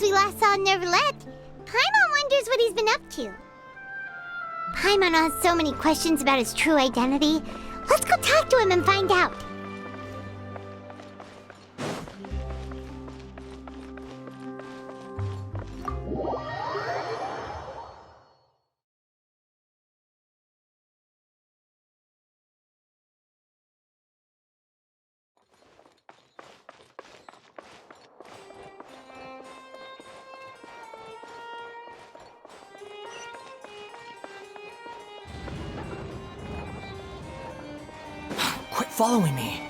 we last saw Neuvillette, Paimon wonders what he's been up to. Paimon has so many questions about his true identity. Let's go talk to him and find out. Quit following me.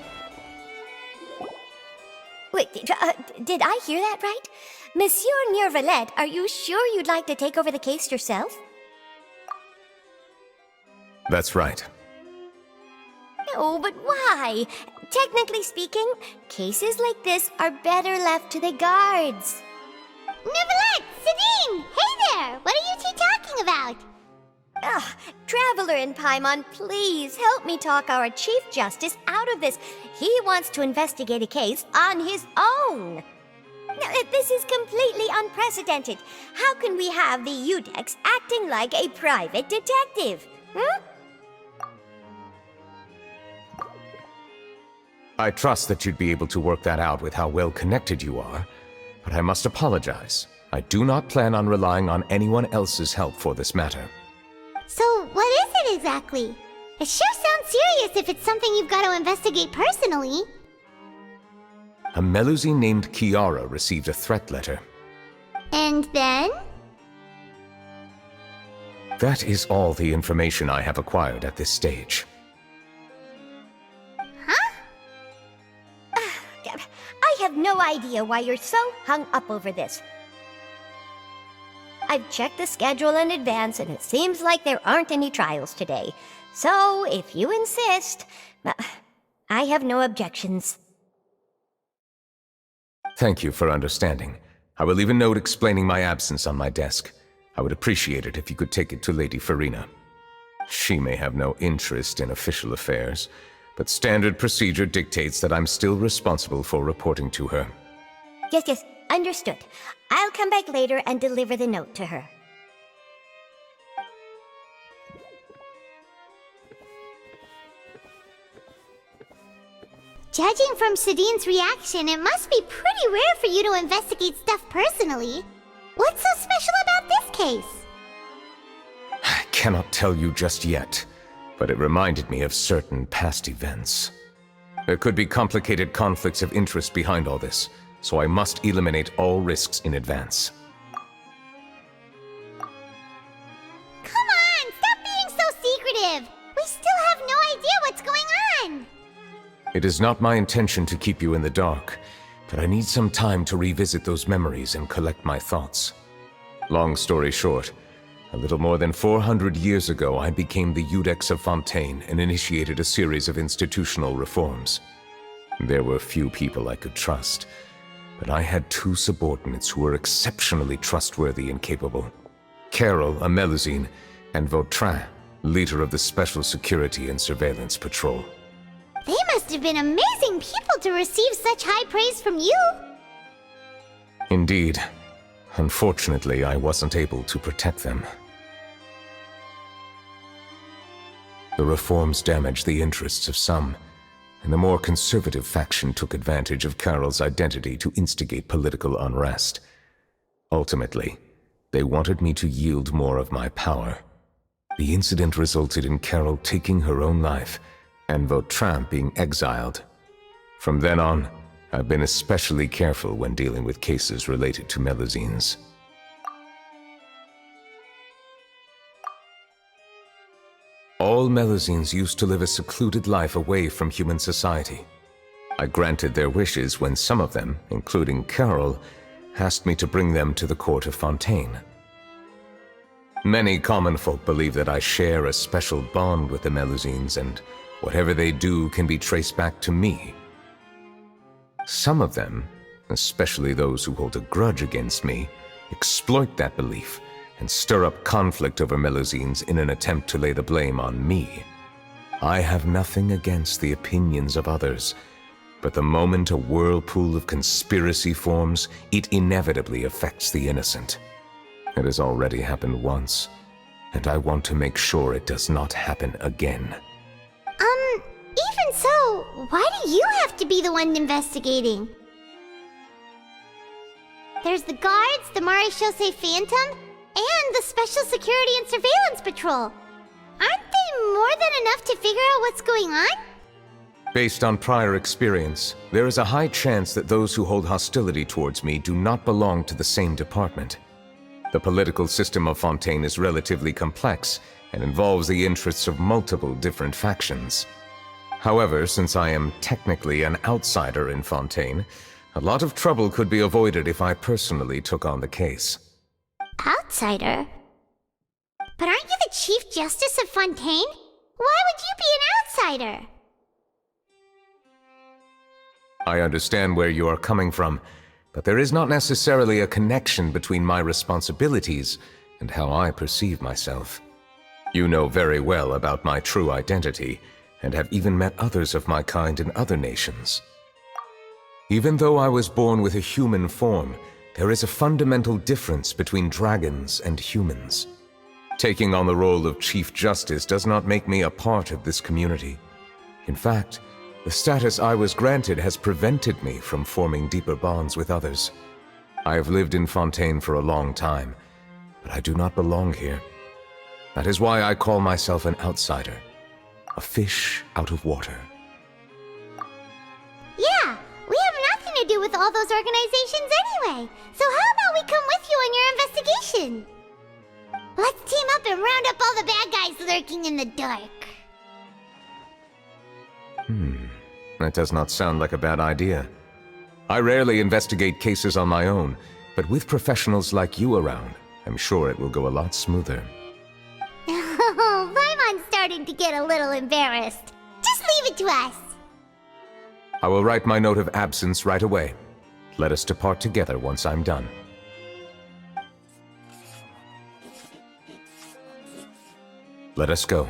Wait, did I hear that right? Monsieur Neuvillette, are you sure you'd like to take over the case yourself? That's right. No, but why? Technically speaking, cases like this are better left to the guards. Neuvillette! Sidine! Hey there! What are you two talking about? Ugh, Traveler and Paimon, please help me talk our Chief Justice out of this. He wants to investigate a case on his own. Now, this is completely unprecedented. How can we have the Udex acting like a private detective? I trust that you'd be able to work that out with how well connected you are, but I must apologize. I do not plan on relying on anyone else's help for this matter. So, what is it exactly? It sure sounds serious if it's something you've got to investigate personally. A Melusine named Kiara received a threat letter. And then? That is all the information I have acquired at this stage. Huh? I have no idea why you're so hung up over this. I've checked the schedule in advance, and it seems like there aren't any trials today. So, if you insist, I have no objections. Thank you for understanding. I will leave a note explaining my absence on my desk. I would appreciate it if you could take it to Lady Farina. She may have no interest in official affairs, but standard procedure dictates that I'm still responsible for reporting to her. Yes, understood. I'll come back later and deliver the note to her. Judging from Sidine's reaction, it must be pretty rare for you to investigate stuff personally. What's so special about this case? I cannot tell you just yet, but it reminded me of certain past events. There could be complicated conflicts of interest behind all this, so I must eliminate all risks in advance. Come on, stop being so secretive! We still have no idea what's going on! It is not my intention to keep you in the dark, but I need some time to revisit those memories and collect my thoughts. Long story short, a little more than 400 years ago I became the Udex of Fontaine and initiated a series of institutional reforms. There were few people I could trust, but I had two subordinates who were exceptionally trustworthy and capable. Carol, a Melusine, and Vautrin, leader of the Special Security and Surveillance Patrol. They must have been amazing people to receive such high praise from you! Indeed. Unfortunately, I wasn't able to protect them. The reforms damaged the interests of some, and the more conservative faction took advantage of Carol's identity to instigate political unrest. Ultimately, they wanted me to yield more of my power. The incident resulted in Carol taking her own life, and Vautrin being exiled. From then on, I've been especially careful when dealing with cases related to Melusines. All Melusines used to live a secluded life away from human society. I granted their wishes when some of them, including Carol, asked me to bring them to the court of Fontaine. Many common folk believe that I share a special bond with the Melusines, and whatever they do can be traced back to me. Some of them, especially those who hold a grudge against me, exploit that belief and stir up conflict over Melusines in an attempt to lay the blame on me. I have nothing against the opinions of others, But the moment a whirlpool of conspiracy forms, it inevitably affects the innocent. It has already happened once, and I want to make sure it does not happen again. Even so, why do you have to be the one investigating? There's the guards, the Marechaussee Phantom, and the Special Security and Surveillance Patrol. Aren't they more than enough to figure out what's going on? Based on prior experience, there is a high chance that those who hold hostility towards me do not belong to the same department. The political system of Fontaine is relatively complex and involves the interests of multiple different factions. However, since I am technically an outsider in Fontaine, a lot of trouble could be avoided if I personally took on the case. Outsider? But aren't you the Chief Justice of Fontaine? Why would you be an outsider? I understand where you are coming from, but there is not necessarily a connection between my responsibilities and how I perceive myself. You know very well about my true identity, and have even met others of my kind in other nations. Even though I was born with a human form, there is a fundamental difference between dragons and humans. Taking on the role of Chief Justice does not make me a part of this community. In fact, the status I was granted has prevented me from forming deeper bonds with others. I have lived in Fontaine for a long time, but I do not belong here. That is why I call myself an outsider. A fish out of water. Yeah, we have nothing to do with all those organizations anyway. So how about we come with you on your investigation? Let's team up and round up all the bad guys lurking in the dark. That does not sound like a bad idea. I rarely investigate cases on my own, but with professionals like you around, I'm sure it will go a lot smoother. Oh, Paimon's starting to get a little embarrassed. Just leave it to us. I will write my note of absence right away. Let us depart together once I'm done. Let us go.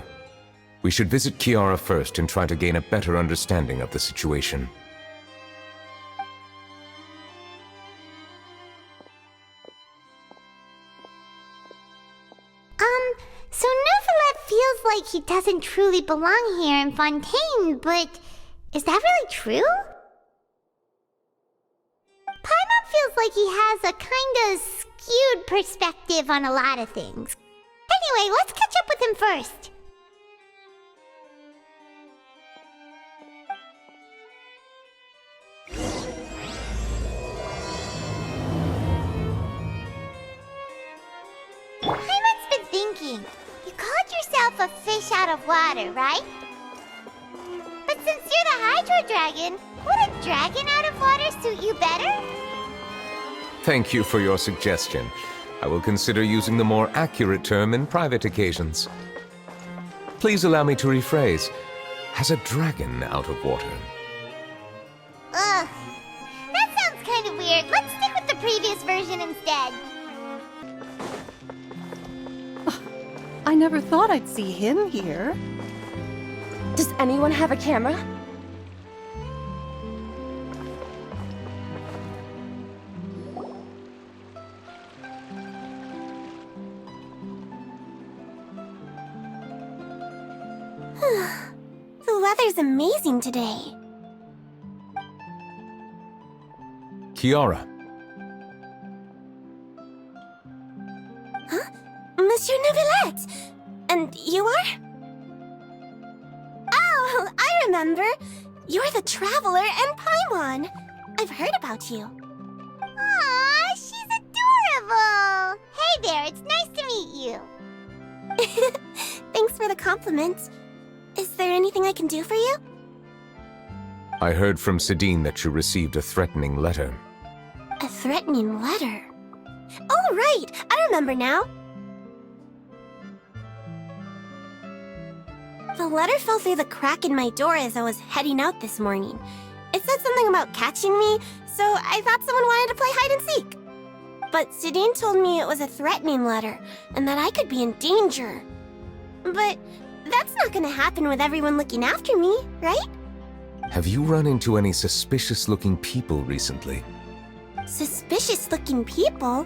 We should visit Kiara first and try to gain a better understanding of the situation. So Neuvillette feels like he doesn't truly belong here in Fontaine, but is that really true? Paimon feels like he has a kinda skewed perspective on a lot of things. Anyway, let's catch up with him first. Paimon's been thinking. You called yourself a fish out of water, right? But since you're the Hydro Dragon, would a dragon out of water suit you better? Thank you for your suggestion. I will consider using the more accurate term in private occasions. Please allow me to rephrase. Has a dragon out of water? Ugh. That sounds kind of weird. Let's stick with the previous version instead. I never thought I'd see him here. Does anyone have a camera? The weather's amazing today. Kiara. Monsieur Neuvillette! And you are? Oh, I remember. You're the Traveler and Paimon. I've heard about you. Aw, she's adorable! Hey there, it's nice to meet you. Thanks for the compliment. Is there anything I can do for you? I heard from Sidine that you received a threatening letter. A threatening letter? Oh, right! I remember now. The letter fell through the crack in my door as I was heading out this morning. It said something about catching me, so I thought someone wanted to play hide and seek. But Sidine told me it was a threatening letter, and that I could be in danger. But that's not gonna happen with everyone looking after me, right? Have you run into any suspicious-looking people recently? Suspicious-looking people?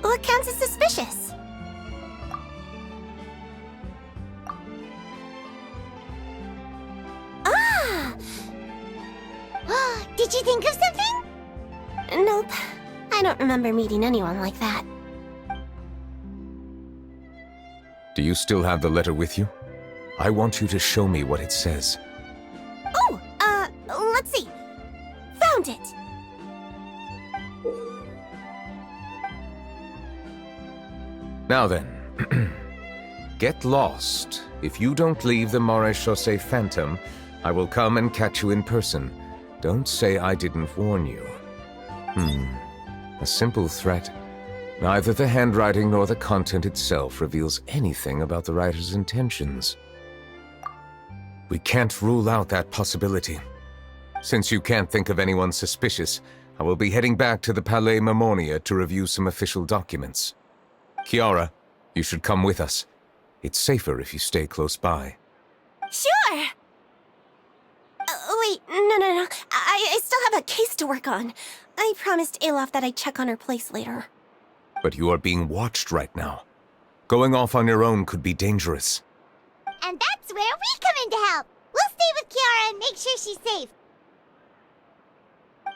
What counts as suspicious? Ah! Did you think of something? Nope. I don't remember meeting anyone like that. Do you still have the letter with you? I want you to show me what it says. Oh, let's see. Found it! Now then, get lost. If you don't leave the Maréchaussée Phantom, I will come and catch you in person. Don't say I didn't warn you. A simple threat. Neither the handwriting nor the content itself reveals anything about the writer's intentions. We can't rule out that possibility. Since you can't think of anyone suspicious, I will be heading back to the Palais Mermonia to review some official documents. Kiara, you should come with us. It's safer if you stay close by. Sure! Wait, no. I still have a case to work on. I promised Alof that I'd check on her place later. But you are being watched right now. Going off on your own could be dangerous. And that's where we come in to help. We'll stay with Kiara and make sure she's safe.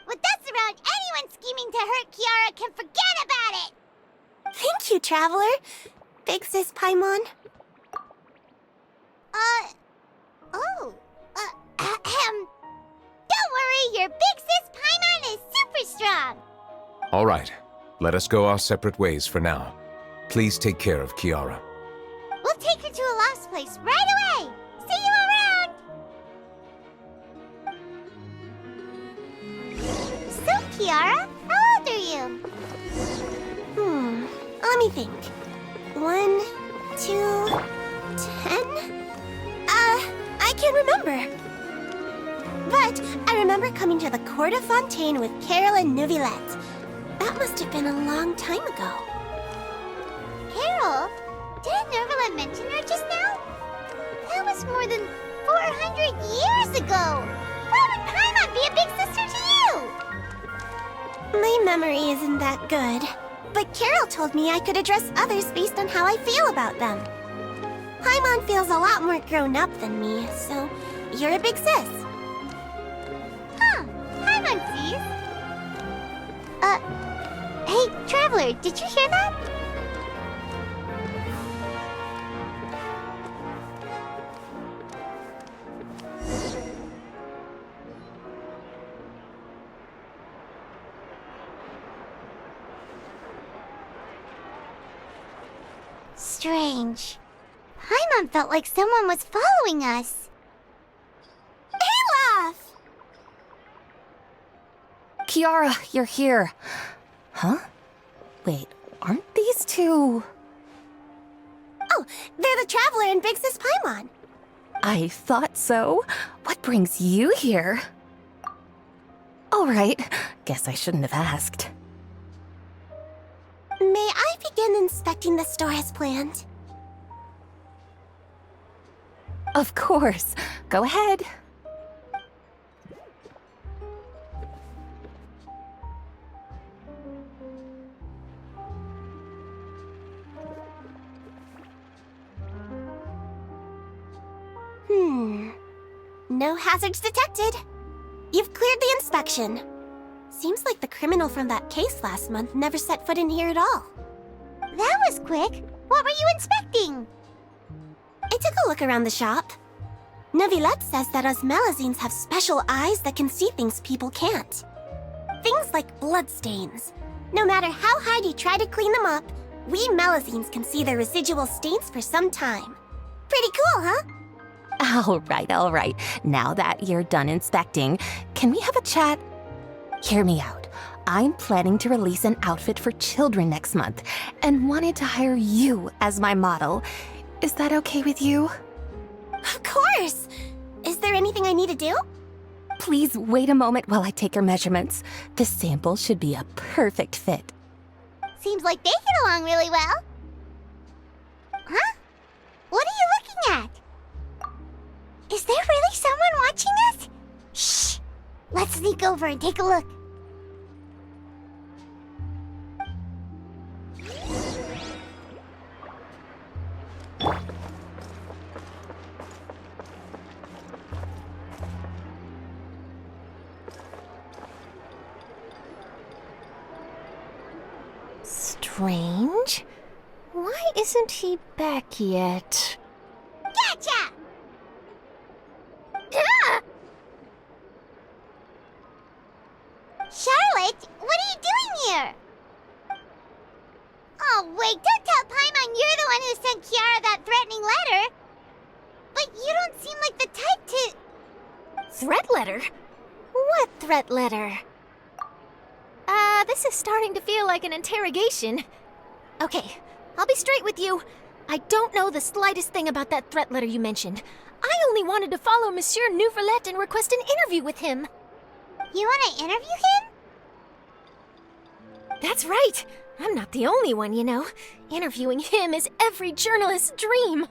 With us around, anyone scheming to hurt Kiara can forget about it! Thank you, Traveler. Big Sis Paimon. Don't worry, your Big Sis Paimon is super strong! All right, let us go our separate ways for now. Please take care of Kiara. We'll take her to a lost place right away! See you around! So, Kiara, how old are you? Let me think. 1, 2, 10? I can't remember. But I remember coming to the Court of Fontaine with Carol and Neuvillette. That must have been a long time ago. Carol? Didn't Neuvillette mention her just now? That was more than 400 years ago! Why would Paimon be a big sister to you? My memory isn't that good. But Carol told me I could address others based on how I feel about them. Paimon feels a lot more grown up than me, so you're a big sis. Huh, Paimon sees. Hey, Traveler, did you hear that? Strange. Paimon felt like someone was following us. Alof! Kiara, you're here. Huh? Wait, aren't these two? Oh, they're the Traveler and Big Sis Paimon. I thought so. What brings you here? All right, guess I shouldn't have asked. May I begin inspecting the store as planned? Of course. Go ahead. No hazards detected. You've cleared the inspection. Seems like the criminal from that case last month never set foot in here at all. That was quick. What were you inspecting? I took a look around the shop. Neuvillette says that us Melazines have special eyes that can see things people can't. Things like bloodstains. No matter how hard you try to clean them up, we Melazines can see the residual stains for some time. Pretty cool, huh? All right. Now that you're done inspecting, can we have a chat? Hear me out. I'm planning to release an outfit for children next month and wanted to hire you as my model. Is that okay with you? Of course! Is there anything I need to do? Please wait a moment while I take your measurements. The sample should be a perfect fit. Seems like they get along really well. Huh? What are you looking at? Is there really someone watching us? Shh! Let's sneak over and take a look. Strange. Why isn't he back yet? Gotcha! Ah! Charlotte, what are you doing here? Oh, wait, don't tell Paimon you're the one who sent Kiara that threatening letter. But you don't seem like the type to... Threat letter? What threat letter? This is starting to feel like an interrogation. Okay, I'll be straight with you. I don't know the slightest thing about that threat letter you mentioned. I only wanted to follow Monsieur Neuvillette and request an interview with him. You want to interview him? That's right. I'm not the only one, you know. Interviewing him is every journalist's dream.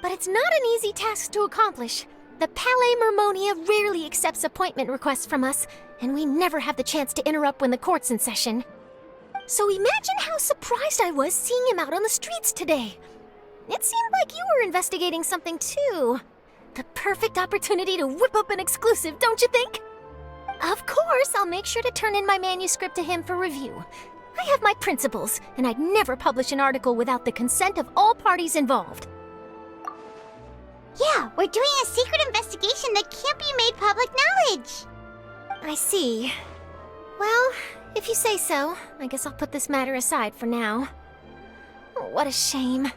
But it's not an easy task to accomplish. The Palais Mermonia rarely accepts appointment requests from us, and we never have the chance to interrupt when the court's in session. So imagine how surprised I was seeing him out on the streets today. It seemed like you were investigating something too. The perfect opportunity to whip up an exclusive, don't you think? Of course, I'll make sure to turn in my manuscript to him for review. I have my principles, and I'd never publish an article without the consent of all parties involved. Yeah, we're doing a secret investigation that can't be made public knowledge. I see. Well, if you say so, I guess I'll put this matter aside for now. What a shame.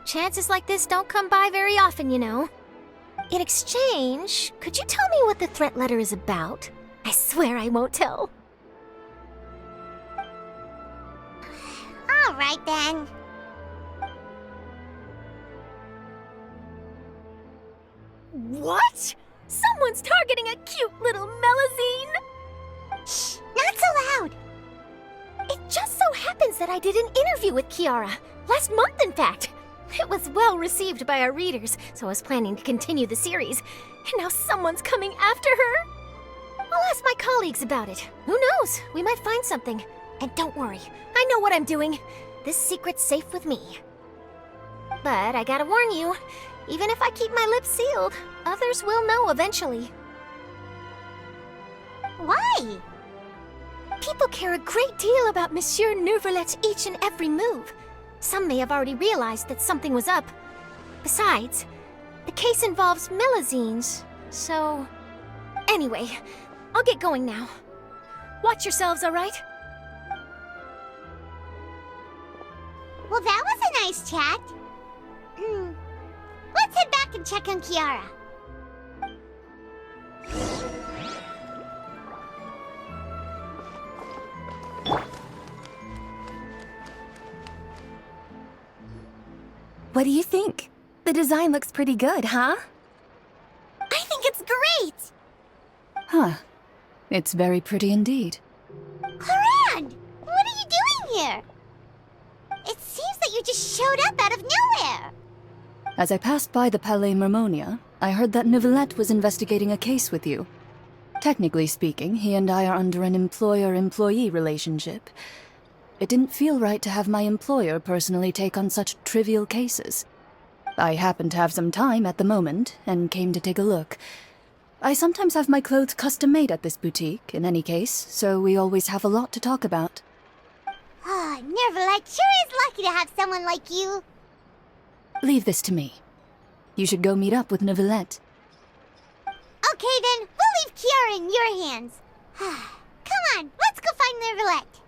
Chances like this don't come by very often, you know. In exchange, could you tell me what the threat letter is about? I swear I won't tell. All right, then. What? Someone's targeting a cute little Melazine? Shh, not so loud. It just so happens that I did an interview with Kiara. Last month, in fact. It was well received by our readers, so I was planning to continue the series. And now someone's coming after her. I'll ask my colleagues about it. Who knows? We might find something. And don't worry, I know what I'm doing. This secret's safe with me. But I gotta warn you, even if I keep my lips sealed, others will know eventually. Why? People care a great deal about Monsieur Neuvillette's each and every move. Some may have already realized that something was up. Besides, the case involves Melazines, so... Anyway, I'll get going now. Watch yourselves, all right? Well, that was a nice chat. Let's head back and check on Kiara. What do you think? The design looks pretty good, huh? I think it's great! Huh. It's very pretty indeed. Clorinde! What are you doing here? It seems that you just showed up out of nowhere. As I passed by the Palais Mermonia, I heard that Neuvillette was investigating a case with you. Technically speaking, he and I are under an employer-employee relationship. It didn't feel right to have my employer personally take on such trivial cases. I happened to have some time at the moment, and came to take a look. I sometimes have my clothes custom-made at this boutique, in any case, so we always have a lot to talk about. Ah, Neuvillette sure is lucky to have someone like you. Leave this to me. You should go meet up with Neuvillette. Okay then, we'll leave Kiara in your hands. Come on, let's go find Neuvillette.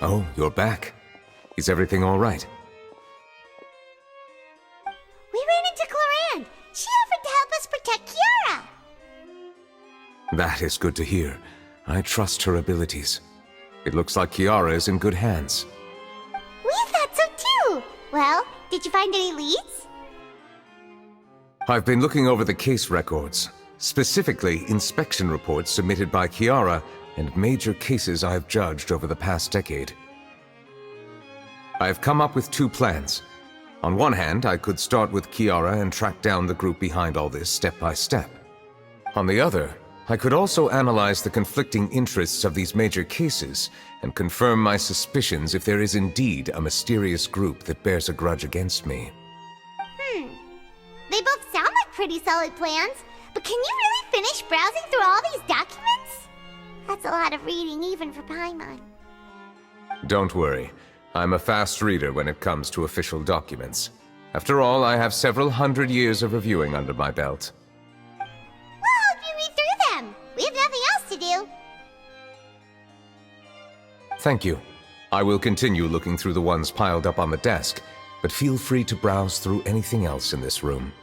Oh, you're back. Is everything all right? We ran into Clorinde. She offered to help us protect Kiara. That is good to hear. I trust her abilities. It looks like Kiara is in good hands. We thought so too. Well, did you find any leads? I've been looking over the case records, specifically inspection reports submitted by Kiara and major cases I have judged over the past decade. I have come up with 2 plans. On one hand, I could start with Kiara and track down the group behind all this step by step. On the other, I could also analyze the conflicting interests of these major cases and confirm my suspicions if there is indeed a mysterious group that bears a grudge against me. They both sound like pretty solid plans, but can you really finish browsing through all these documents? That's a lot of reading even for Paimon. Don't worry. I'm a fast reader when it comes to official documents. After all, I have several hundred years of reviewing under my belt. We'll help you read through them. We have nothing else to do. Thank you. I will continue looking through the ones piled up on the desk, but feel free to browse through anything else in this room.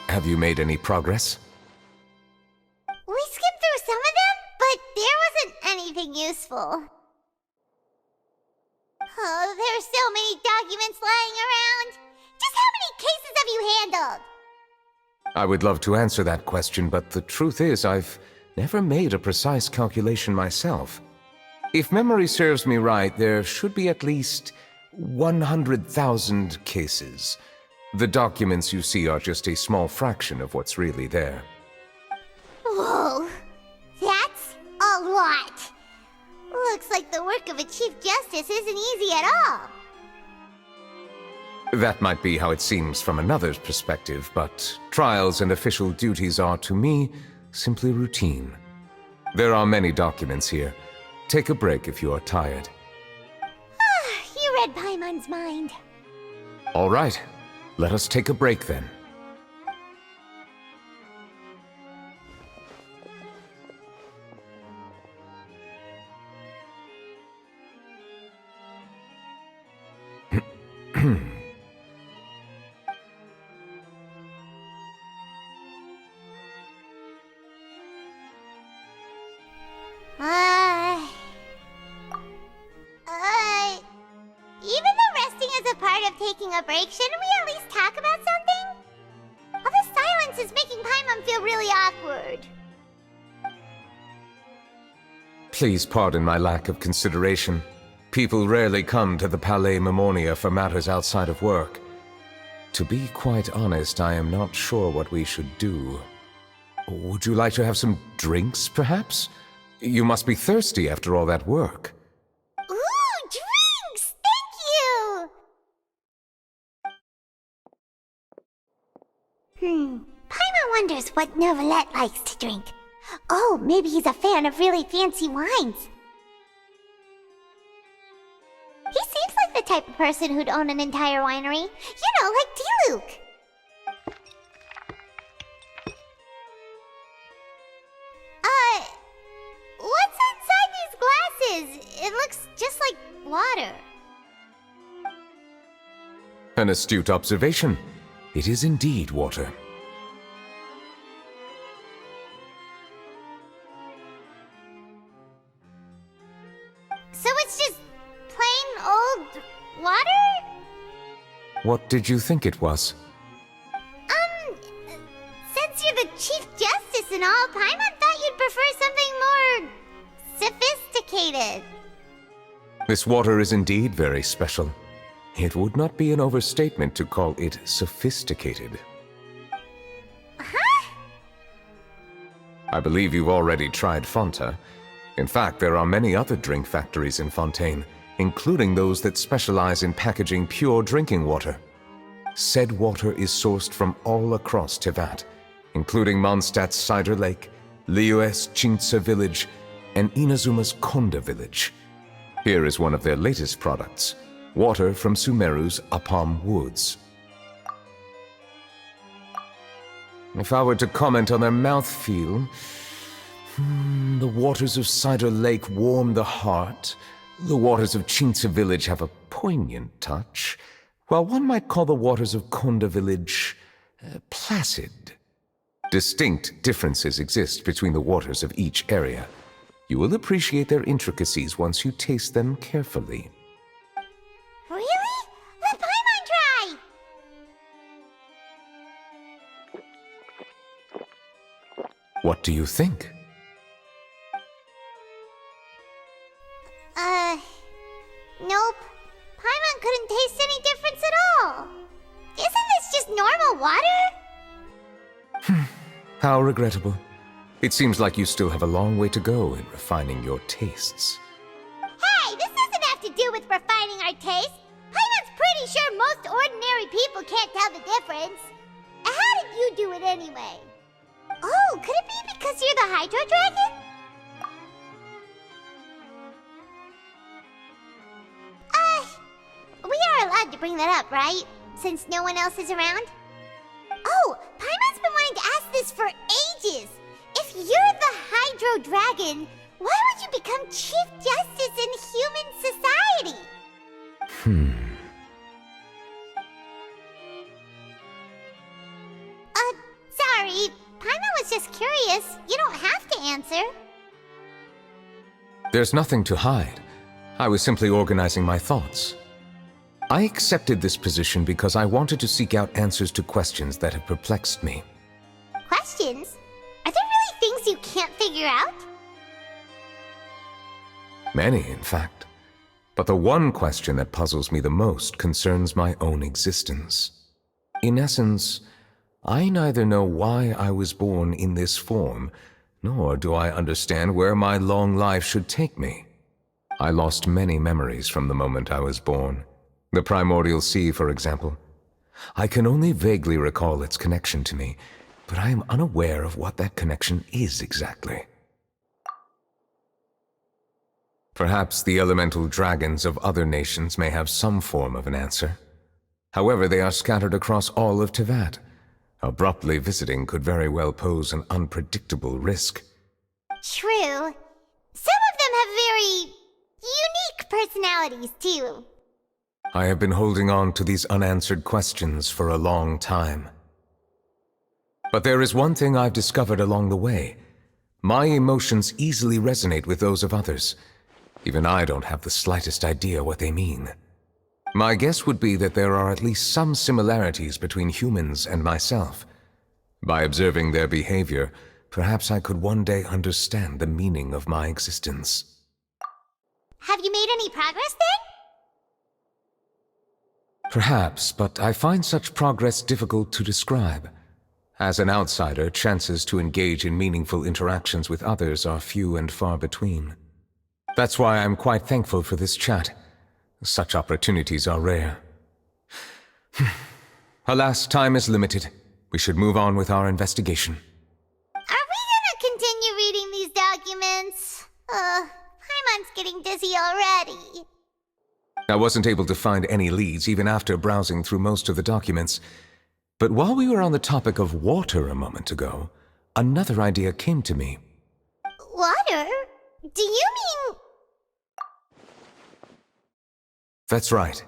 Have you made any progress? We skimmed through some of them, but there wasn't anything useful. Oh, there are so many documents lying around. Just how many cases have you handled? I would love to answer that question, but the truth is I've never made a precise calculation myself. If memory serves me right, there should be at least 100,000 cases. The documents you see are just a small fraction of what's really there. Whoa, that's a lot. Looks like the work of a Chief Justice isn't easy at all. That might be how it seems from another's perspective, but trials and official duties are, to me, simply routine. There are many documents here. Take a break if you are tired. You read Paimon's mind. All right. Let us take a break then. Even though resting is a part of taking a break, shouldn't we at least talk about something? All this silence is making Paimon feel really awkward. Please pardon my lack of consideration. People rarely come to the Palais Mermonia for matters outside of work. To be quite honest, I am not sure what we should do. Would you like to have some drinks, perhaps? You must be thirsty after all that work. Ooh, drinks! Thank you! Paimon wonders what Neuvillette likes to drink. Oh, maybe he's a fan of really fancy wines. He seems like the type of person who'd own an entire winery. You know, like Diluc. What's inside these glasses? It looks just like water. An astute observation. It is indeed water. So it's just plain old water? What did you think it was? Since you're the Chief Justice and all, Paimon thought you'd prefer something more sophisticated. This water is indeed very special. It would not be an overstatement to call it sophisticated. Huh? I believe you've already tried Fanta. In fact, there are many other drink factories in Fontaine, including those that specialize in packaging pure drinking water. Said water is sourced from all across Teyvat, including Mondstadt's Cider Lake, Liyue's Chintsa Village, and Inazuma's Konda Village. Here is one of their latest products, water from Sumeru's Apam Woods. If I were to comment on their mouthfeel, the waters of Cider Lake warm the heart, the waters of Chintsa Village have a poignant touch, while one might call the waters of Konda Village placid. Distinct differences exist between the waters of each area. You will appreciate their intricacies once you taste them carefully. Really? Let Paimon try! What do you think? Nope. Paimon couldn't taste any difference at all. Isn't this just normal water? How regrettable. It seems like you still have a long way to go in refining your tastes. Hey, this doesn't have to do with refining our taste. Paimon's pretty sure most ordinary people can't tell the difference. How did you do it anyway? Oh, could it be because you're the Hydro Dragon? We are allowed to bring that up, right? Since no one else is around? Oh, Paimon's been wanting to ask this for ages. If you're the Hydro Dragon, why would you become Chief Justice in human society? Sorry. Paimon was just curious. You don't have to answer. There's nothing to hide. I was simply organizing my thoughts. I accepted this position because I wanted to seek out answers to questions that have perplexed me. Questions? Are there really things you can't figure out? Many, in fact. But the one question that puzzles me the most concerns my own existence. In essence, I neither know why I was born in this form, nor do I understand where my long life should take me. I lost many memories from the moment I was born. The primordial sea, for example. I can only vaguely recall its connection to me, but I am unaware of what that connection is exactly. Perhaps the elemental dragons of other nations may have some form of an answer. However, they are scattered across all of Teyvat. Abruptly visiting could very well pose an unpredictable risk. True. Some of them have very unique personalities, too. I have been holding on to these unanswered questions for a long time. But there is one thing I've discovered along the way. My emotions easily resonate with those of others. Even I don't have the slightest idea what they mean. My guess would be that there are at least some similarities between humans and myself. By observing their behavior, perhaps I could one day understand the meaning of my existence. Have you made any progress then? Perhaps, but I find such progress difficult to describe. As an outsider, chances to engage in meaningful interactions with others are few and far between. That's why I'm quite thankful for this chat. Such opportunities are rare. Alas, time is limited. We should move on with our investigation. Are we gonna continue reading these documents? Paimon's getting dizzy already. I wasn't able to find any leads even after browsing through most of the documents. But while we were on the topic of water a moment ago, another idea came to me. Water? Do you mean... That's right.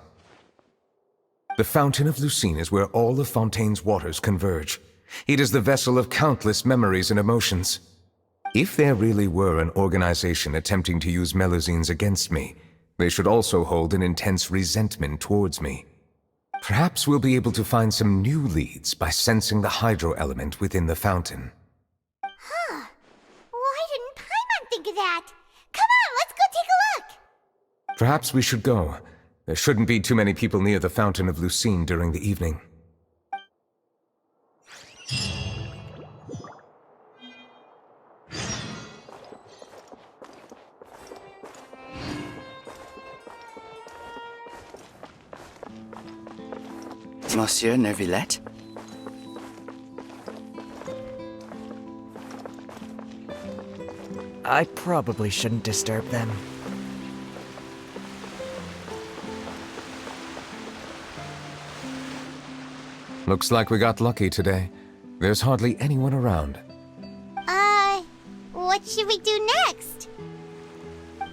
The Fountain of Lucine is where all of Fontaine's waters converge. It is the vessel of countless memories and emotions. If there really were an organization attempting to use Melusines against me, they should also hold an intense resentment towards me. Perhaps we'll be able to find some new leads by sensing the hydro element within the fountain. Huh. Why didn't Paimon think of that? Come on, let's go take a look! Perhaps we should go. There shouldn't be too many people near the Fountain of Lucine during the evening. Monsieur Neuvillette? I probably shouldn't disturb them. Looks like we got lucky today. There's hardly anyone around. What should we do next?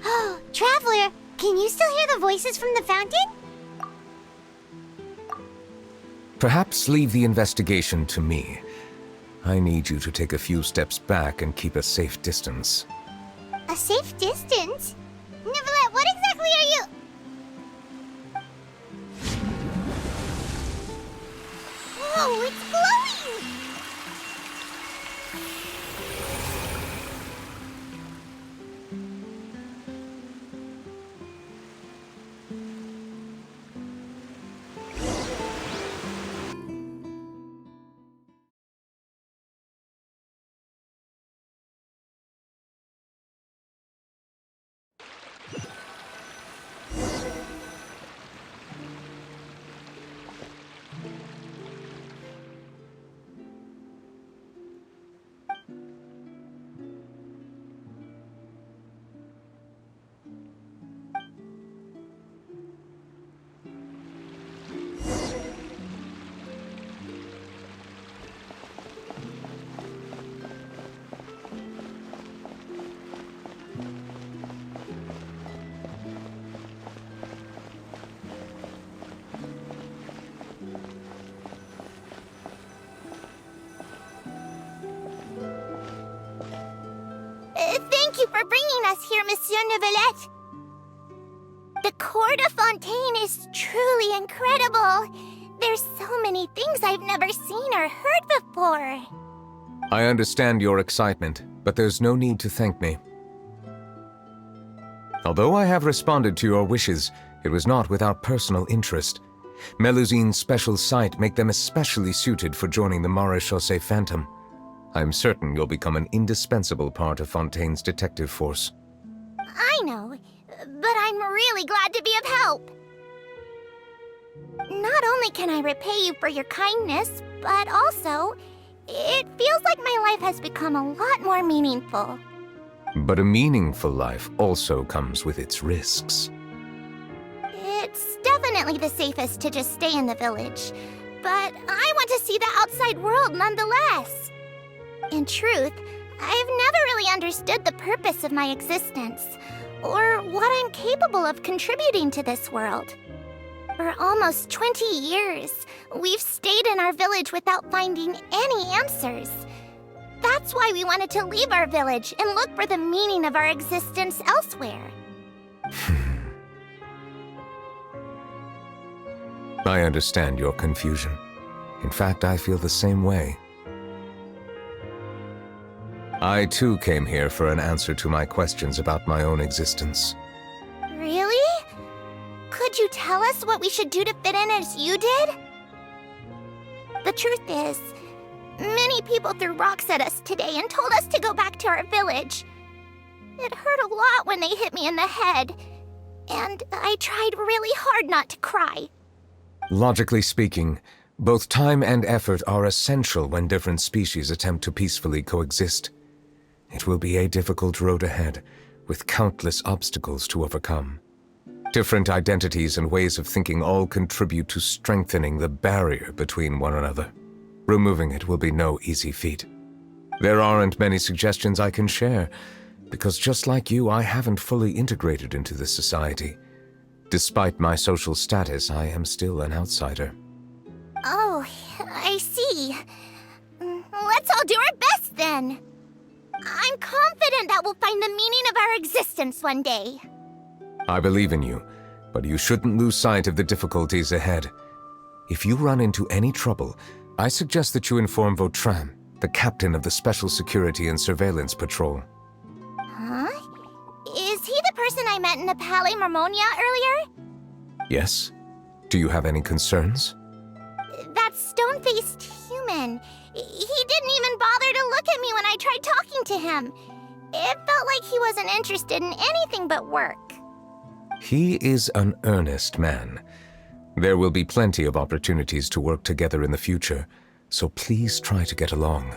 Oh, Traveler, can you still hear the voices from the fountain? Perhaps leave the investigation to me. I need you to take a few steps back and keep a safe distance. A safe distance? Neuvillette, what exactly are you... Whoa, it's glowing! Thank you for bringing us here, Monsieur Neuvillette. The Court of Fontaine is truly incredible. There's so many things I've never seen or heard before. I understand your excitement, but there's no need to thank me. Although I have responded to your wishes, it was not without personal interest. Melusine's special sight make them especially suited for joining the Maréchaussée Phantom. I'm certain you'll become an indispensable part of Fontaine's detective force. I know, but I'm really glad to be of help. Not only can I repay you for your kindness, but also, it feels like my life has become a lot more meaningful. But a meaningful life also comes with its risks. It's definitely the safest to just stay in the village, but I want to see the outside world nonetheless. In truth, I've never really understood the purpose of my existence, or what I'm capable of contributing to this world. For almost 20 years, we've stayed in our village without finding any answers. That's why we wanted to leave our village and look for the meaning of our existence elsewhere. I understand your confusion. In fact, I feel the same way. I too came here for an answer to my questions about my own existence. Really? Could you tell us what we should do to fit in as you did? The truth is, Many people threw rocks at us today and told us to go back to our village. It hurt a lot when they hit me in the head, and I tried really hard not to cry. Logically speaking, both time and effort are essential when different species attempt to peacefully coexist. It will be a difficult road ahead, with countless obstacles to overcome. Different identities and ways of thinking all contribute to strengthening the barrier between one another. Removing it will be no easy feat. There aren't many suggestions I can share, because just like you, I haven't fully integrated into this society. Despite my social status, I am still an outsider. Oh, I see. Let's all do our best then. I'm confident that we'll find the meaning of our existence one day. I believe in you, but you shouldn't lose sight of the difficulties ahead. If you run into any trouble, I suggest that you inform Vautrin, the captain of the Special Security and Surveillance Patrol. Huh? Is he the person I met in the Palais Marmonia earlier? Yes? Do you have any concerns? That stone-faced human. He didn't even bother to look at me when I tried talking to him. It felt like he wasn't interested in anything but work. He is an earnest man. There will be plenty of opportunities to work together in the future, so please try to get along.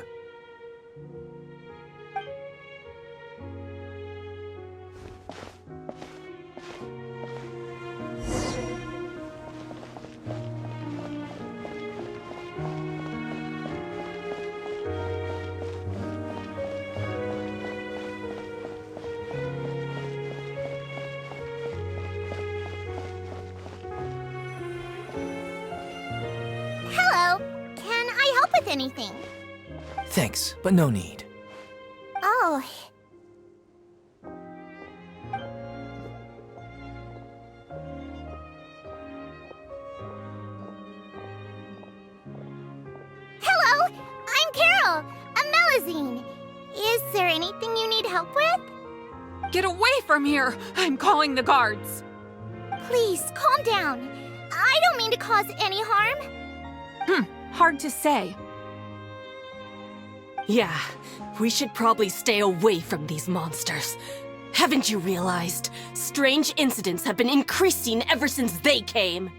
Hello. Can I help with anything? Thanks, but no need. Oh. Hello, I'm Carol, a Melazine. Is there anything you need help with? Get away from here! I'm calling the guards! Please, calm down. I don't mean to cause any harm. Hard to say. Yeah, we should probably stay away from these monsters. Haven't you realized? Strange incidents have been increasing ever since they came.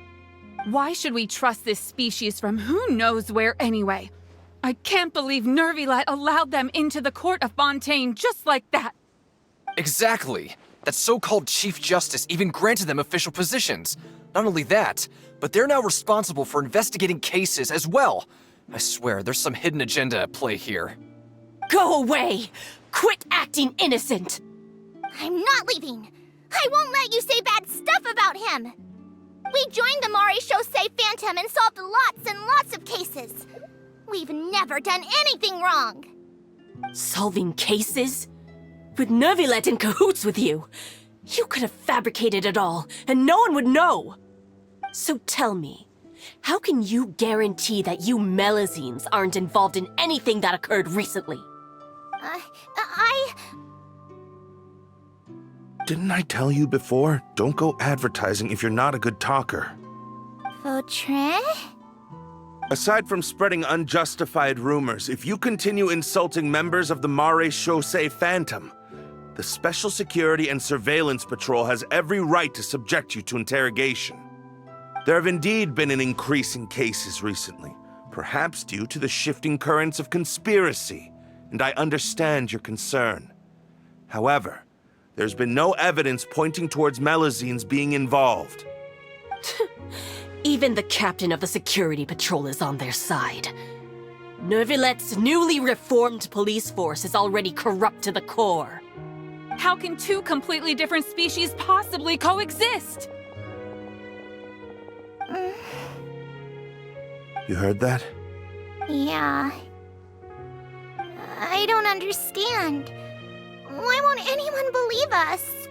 Why should we trust this species from who knows where anyway? I can't believe Neuvillette allowed them into the court of Fontaine just like that. Exactly. That so-called Chief Justice even granted them official positions. Not only that, but they're now responsible for investigating cases as well. I swear, there's some hidden agenda at play here. Go away! Quit acting innocent! I'm not leaving. I won't let you say bad stuff about him. We joined the Maréchaussée Phantom and solved lots and lots of cases. We've never done anything wrong. Solving cases? With Neuvillette in cahoots with you. You could have fabricated it all, and no one would know. So tell me, how can you guarantee that you Melazines aren't involved in anything that occurred recently? Didn't I tell you before? Don't go advertising if you're not a good talker. Vautrin? Aside from spreading unjustified rumors, if you continue insulting members of the Maréchaussée Phantom, the Special Security and Surveillance Patrol has every right to subject you to interrogation. There have indeed been an increase in cases recently, perhaps due to the shifting currents of conspiracy, and I understand your concern. However, there's been no evidence pointing towards Melazines being involved. Even the captain of the security patrol is on their side. Neuvillette's newly reformed police force is already corrupt to the core. How can two completely different species possibly coexist? You heard that? Yeah. I don't understand. Why won't anyone believe us?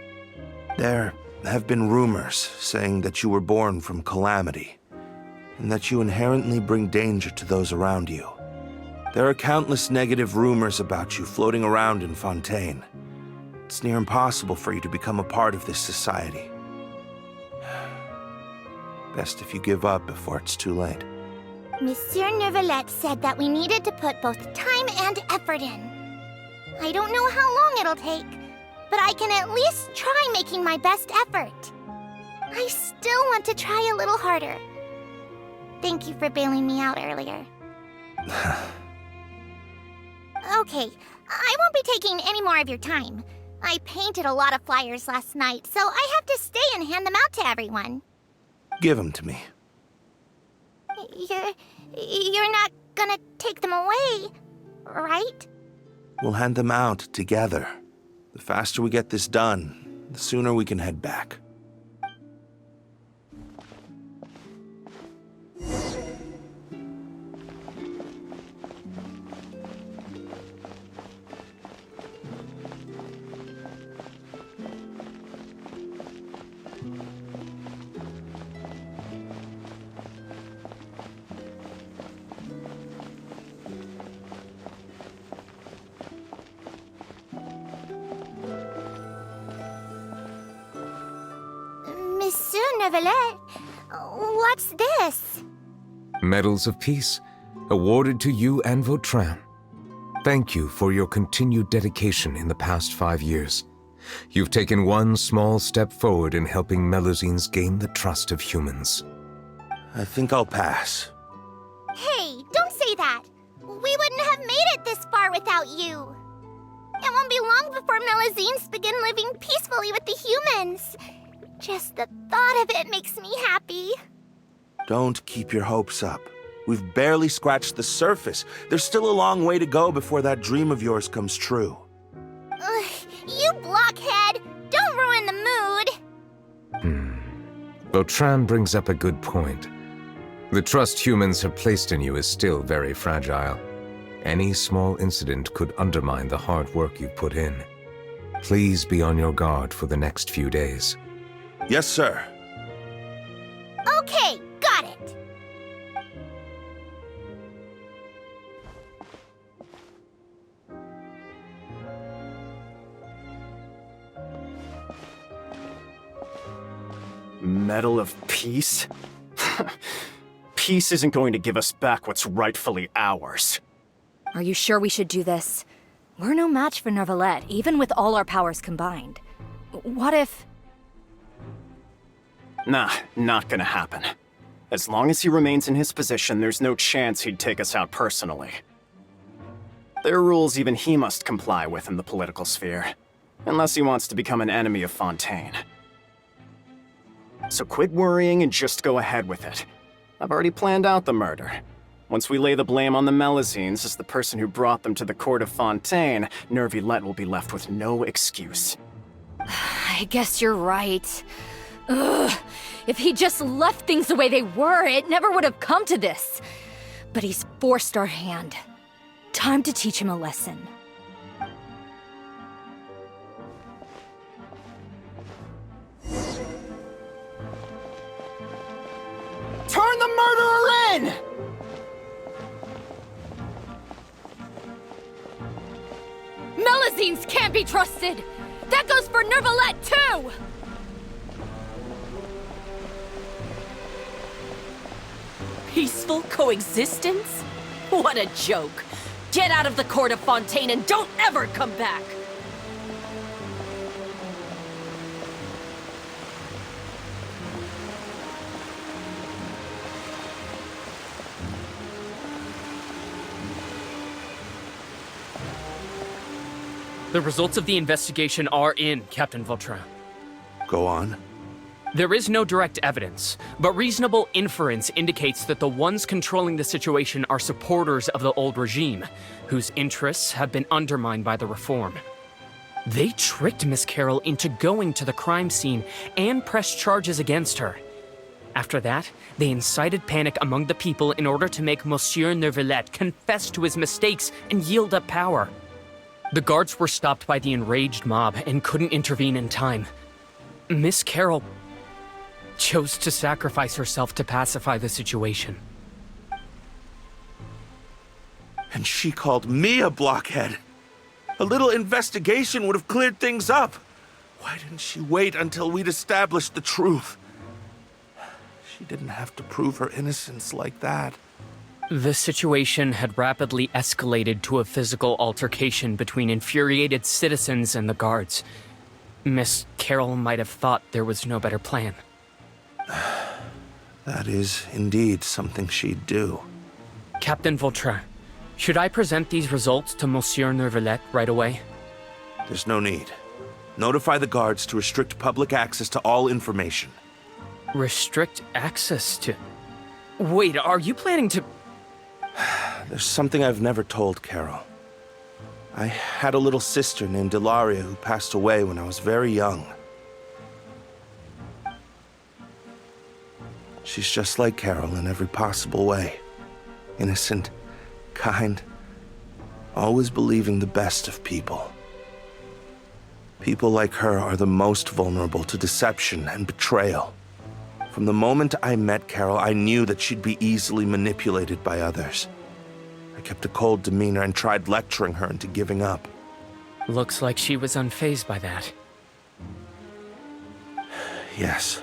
There have been rumors saying that you were born from calamity, and that you inherently bring danger to those around you. There are countless negative rumors about you floating around in Fontaine. It's near impossible for you to become a part of this society. Best if you give up before it's too late. Monsieur Neuvillette said that we needed to put both time and effort in. I don't know how long it'll take, but I can at least try making my best effort. I still want to try a little harder. Thank you for bailing me out earlier. Okay, I won't be taking any more of your time. I painted a lot of flyers last night, so I have to stay and hand them out to everyone. Give them to me. You're not gonna take them away, right? We'll hand them out together. The faster we get this done, the sooner we can head back. Monsieur Neuvillette, what's this? Medals of Peace, awarded to you and Vautrin. Thank you for your continued dedication in the past 5 years. You've taken one small step forward in helping Melusines gain the trust of humans. I think I'll pass. Hey, don't say that! We wouldn't have made it this far without you! It won't be long before Melusines begin living peacefully with the humans. Just the thought of it makes me happy. Don't keep your hopes up. We've barely scratched the surface. There's still a long way to go before that dream of yours comes true. Ugh, you blockhead! Don't ruin the mood! Vautrin brings up a good point. The trust humans have placed in you is still very fragile. Any small incident could undermine the hard work you've put in. Please be on your guard for the next few days. Yes, sir. Okay, got it! Medal of Peace? Peace isn't going to give us back what's rightfully ours. Are you sure we should do this? We're no match for Neuvillette, even with all our powers combined. What if... Nah, not gonna happen. As long as he remains in his position, there's no chance he'd take us out personally. There are rules even he must comply with in the political sphere, unless he wants to become an enemy of Fontaine. So quit worrying and just go ahead with it. I've already planned out the murder. Once we lay the blame on the Melusines as the person who brought them to the court of Fontaine, Neuvillette will be left with no excuse. I guess you're right. Ugh. If he just left things the way they were, it never would have come to this. But he's forced our hand. Time to teach him a lesson. Turn the murderer in! Melusines can't be trusted! That goes for Neuvillette, too! Peaceful coexistence? What a joke. Get out of the court of Fontaine and don't ever come back! The results of the investigation are in, Captain Vautrin. Go on. There is no direct evidence, but reasonable inference indicates that the ones controlling the situation are supporters of the old regime, whose interests have been undermined by the reform. They tricked Miss Carroll into going to the crime scene and pressed charges against her. After that, they incited panic among the people in order to make Monsieur Neuvillette confess to his mistakes and yield up power. The guards were stopped by the enraged mob and couldn't intervene in time. Miss Carroll chose to sacrifice herself to pacify the situation. And she called me a blockhead. A little investigation would have cleared things up. Why didn't she wait until we'd established the truth? She didn't have to prove her innocence like that. The situation had rapidly escalated to a physical altercation between infuriated citizens and the guards. Miss Carroll might have thought there was no better plan. That is indeed something she'd do. Captain Vautrin, should I present these results to Monsieur Neuvillette right away? There's no need. Notify the guards to restrict public access to all information. Restrict access to... Wait, are you planning to... There's something I've never told Carol. I had a little sister named Ilaria who passed away when I was very young. She's just like Carol in every possible way. Innocent, kind, always believing the best of people. People like her are the most vulnerable to deception and betrayal. From the moment I met Carol, I knew that she'd be easily manipulated by others. I kept a cold demeanor and tried lecturing her into giving up. Looks like she was unfazed by that. Yes.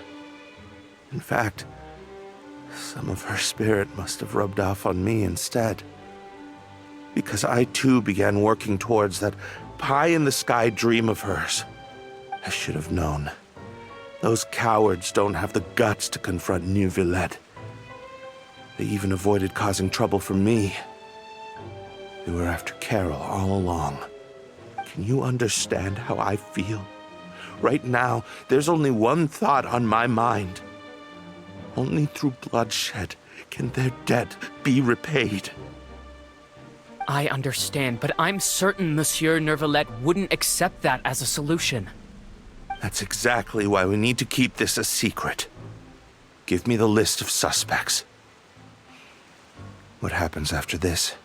In fact, some of her spirit must have rubbed off on me instead. Because I too began working towards that pie-in-the-sky dream of hers. I should have known. Those cowards don't have the guts to confront Neuvillette. They even avoided causing trouble for me. They were after Carol all along. Can you understand how I feel? Right now, there's only one thought on my mind. Only through bloodshed can their debt be repaid. I understand, but I'm certain Monsieur Neuvillette wouldn't accept that as a solution. That's exactly why we need to keep this a secret. Give me the list of suspects. What happens after this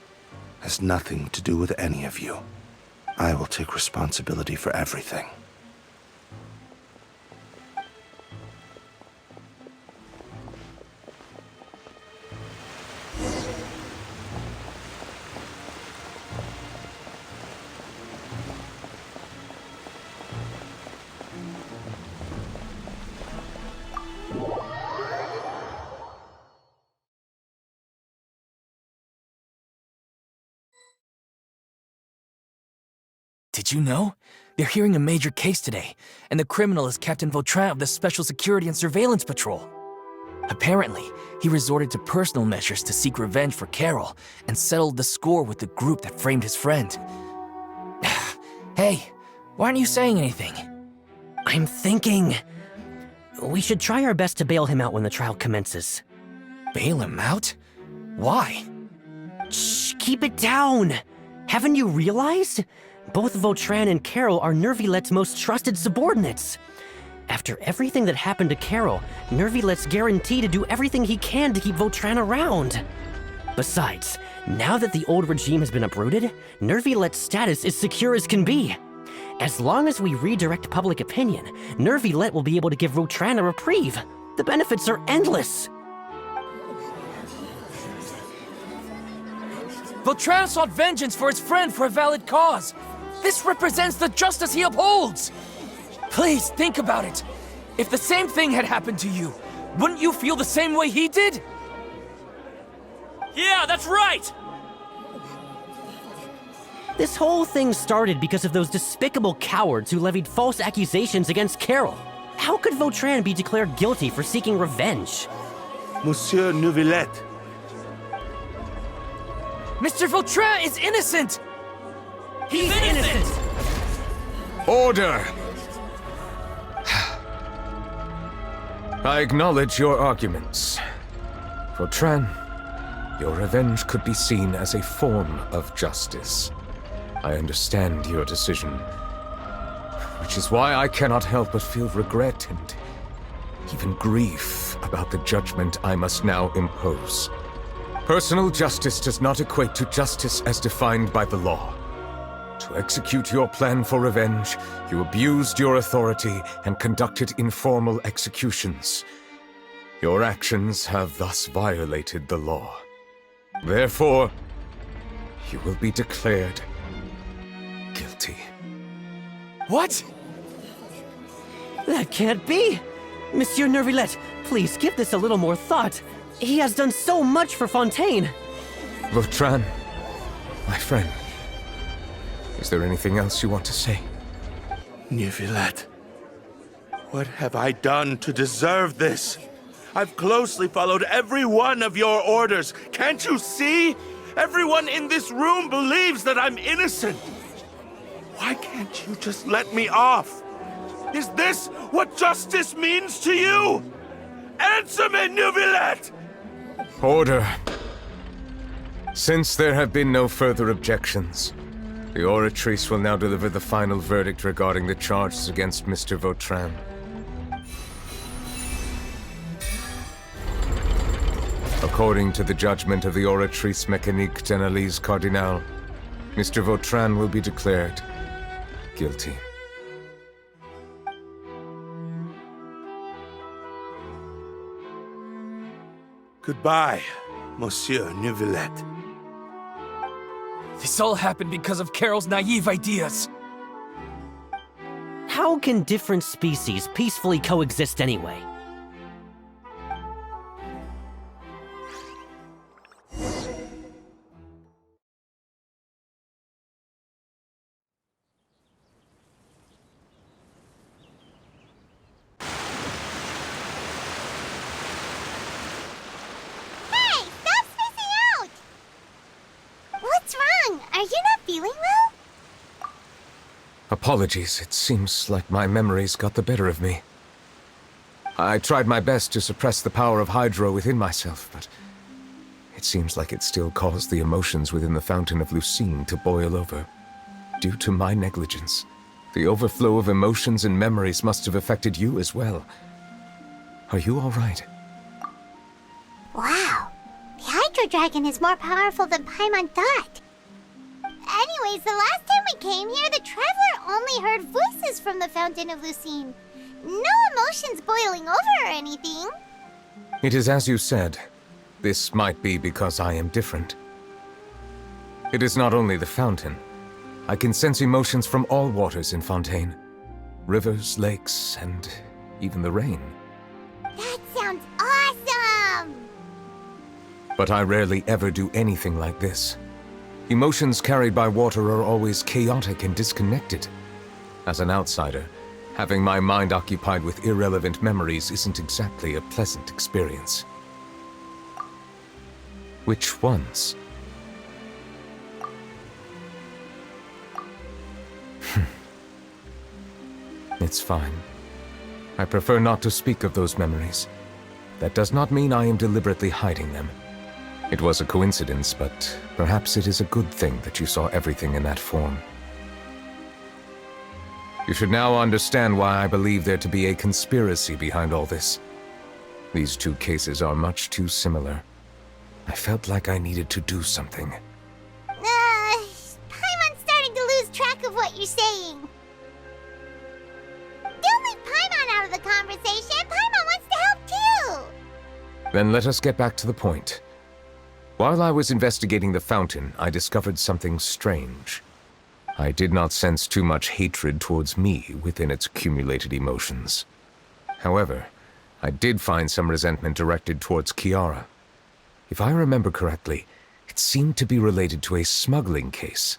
has nothing to do with any of you. I will take responsibility for everything. Did you know? They're hearing a major case today, and the criminal is Captain Vautrin of the Special Security and Surveillance Patrol. Apparently, he resorted to personal measures to seek revenge for Carol and settled the score with the group that framed his friend. Hey, why aren't you saying anything? I'm thinking... we should try our best to bail him out when the trial commences. Bail him out? Why? Shh, keep it down! Haven't you realized? Both Vautrin and Carol are Neuvillette's most trusted subordinates. After everything that happened to Carol, Neuvillette's guaranteed to do everything he can to keep Vautrin around. Besides, now that the old regime has been uprooted, Neuvillette's status is secure as can be. As long as we redirect public opinion, Neuvillette will be able to give Vautrin a reprieve. The benefits are endless. Vautrin sought vengeance for his friend for a valid cause. This represents the justice he upholds. Please, think about it. If the same thing had happened to you, wouldn't you feel the same way he did? Yeah, that's right! This whole thing started because of those despicable cowards who levied false accusations against Carol. How could Vautrin be declared guilty for seeking revenge? Monsieur Neuvillette. Mr. Vautrin is innocent! He's innocent! Order! I acknowledge your arguments. Vautrin, your revenge could be seen as a form of justice. I understand your decision, which is why I cannot help but feel regret and even grief about the judgment I must now impose. Personal justice does not equate to justice as defined by the law. To execute your plan for revenge, you abused your authority and conducted informal executions. Your actions have thus violated the law. Therefore, you will be declared guilty. What? That can't be! Monsieur Neuvillette, please give this a little more thought. He has done so much for Fontaine. Vautrin, my friend. Is there anything else you want to say? Neuvillette, what have I done to deserve this? I've closely followed every one of your orders. Can't you see? Everyone in this room believes that I'm innocent. Why can't you just let me off? Is this what justice means to you? Answer me, Neuvillette! Order. Since there have been no further objections, the Oratrice will now deliver the final verdict regarding the charges against Mr. Vautrin. According to the judgment of the Oratrice Mécanique d'Analyse Cardinal, Mr. Vautrin will be declared guilty. Goodbye, Monsieur Neuvillette. This all happened because of Carol's naive ideas. How can different species peacefully coexist anyway? Hey, stop spacing out! What's wrong? Are you not feeling well? Apologies, it seems like my memories got the better of me. I tried my best to suppress the power of Hydro within myself, but it seems like it still caused the emotions within the Fountain of Lucine to boil over. Due to my negligence, the overflow of emotions and memories must have affected you as well. Are you all right? Wow. The Hydro Dragon is more powerful than Paimon thought. Anyways, the last time we came here, the Traveler only heard voices from the Fountain of Lucine. No emotions boiling over or anything. It is as you said. This might be because I am different. It is not only the fountain. I can sense emotions from all waters in Fontaine. Rivers, lakes, and even the rain. That sounds awesome! But I rarely ever do anything like this. Emotions carried by water are always chaotic and disconnected. As an outsider, having my mind occupied with irrelevant memories isn't exactly a pleasant experience. Which ones? It's fine. I prefer not to speak of those memories. That does not mean I am deliberately hiding them. It was a coincidence, but perhaps it is a good thing that you saw everything in that form. You should now understand why I believe there to be a conspiracy behind all this. These two cases are much too similar. I felt like I needed to do something. Paimon's starting to lose track of what you're saying. Don't leave Paimon out of the conversation. Paimon wants to help too. Then let us get back to the point. While I was investigating the fountain, I discovered something strange. I did not sense too much hatred towards me within its accumulated emotions. However, I did find some resentment directed towards Kiara. If I remember correctly, it seemed to be related to a smuggling case.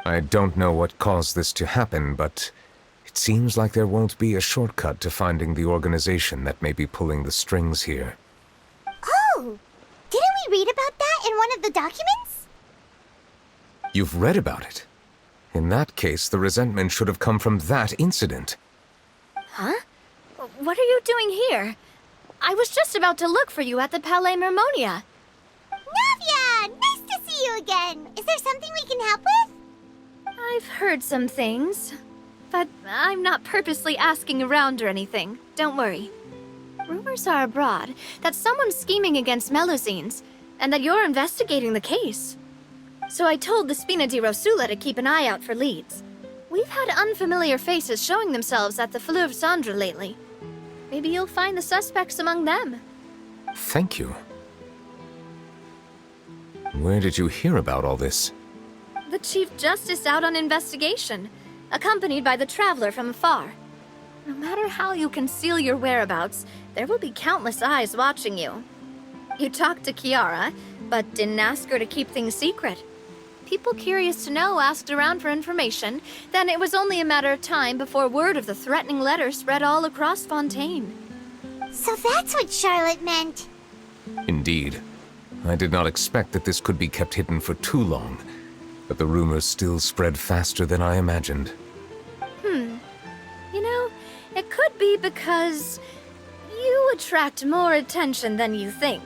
I don't know what caused this to happen, but it seems like there won't be a shortcut to finding the organization that may be pulling the strings here. Oh! Didn't we read about that in one of the documents? You've read about it? In that case, the resentment should have come from that incident. Huh? What are you doing here? I was just about to look for you at the Palais Mermonia. Navia! Nice to see you again! Is there something we can help with? I've heard some things, but I'm not purposely asking around or anything. Don't worry. Rumors are abroad that someone's scheming against Melusines, and that you're investigating the case. So I told the Spina di Rosula to keep an eye out for leads. We've had unfamiliar faces showing themselves at the Fleuve Cendre lately. Maybe you'll find the suspects among them. Thank you. Where did you hear about all this? The Chief Justice out on investigation, accompanied by the Traveler from afar. No matter how you conceal your whereabouts, there will be countless eyes watching you. You talked to Kiara, but didn't ask her to keep things secret. People curious to know asked around for information, then it was only a matter of time before word of the threatening letter spread all across Fontaine. So that's what Charlotte meant. Indeed. I did not expect that this could be kept hidden for too long, but the rumors still spread faster than I imagined. You know, it could be because you attract more attention than you think.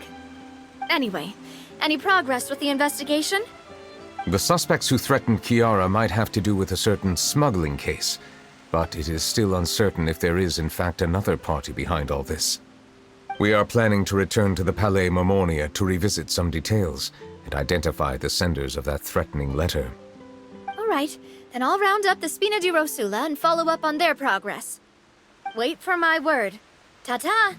Anyway, any progress with the investigation? The suspects who threatened Kiara might have to do with a certain smuggling case, but it is still uncertain if there is in fact another party behind all this. We are planning to return to the Palais Mermonia to revisit some details and identify the senders of that threatening letter. All right, then I'll round up the Spina di Rosula and follow up on their progress. Wait for my word. Ta-ta!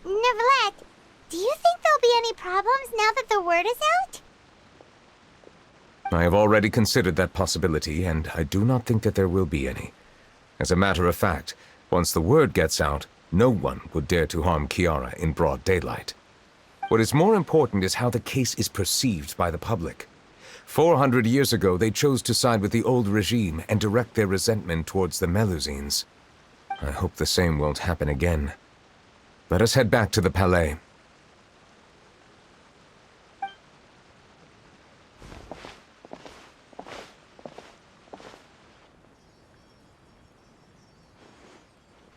Neuvillette, do you think there'll be any problems now that the word is out? I have already considered that possibility, and I do not think that there will be any. As a matter of fact, once the word gets out, no one would dare to harm Kiara in broad daylight. What is more important is how the case is perceived by the public. 400 years ago, they chose to side with the old regime and direct their resentment towards the Melusines. I hope the same won't happen again. Let us head back to the Palais.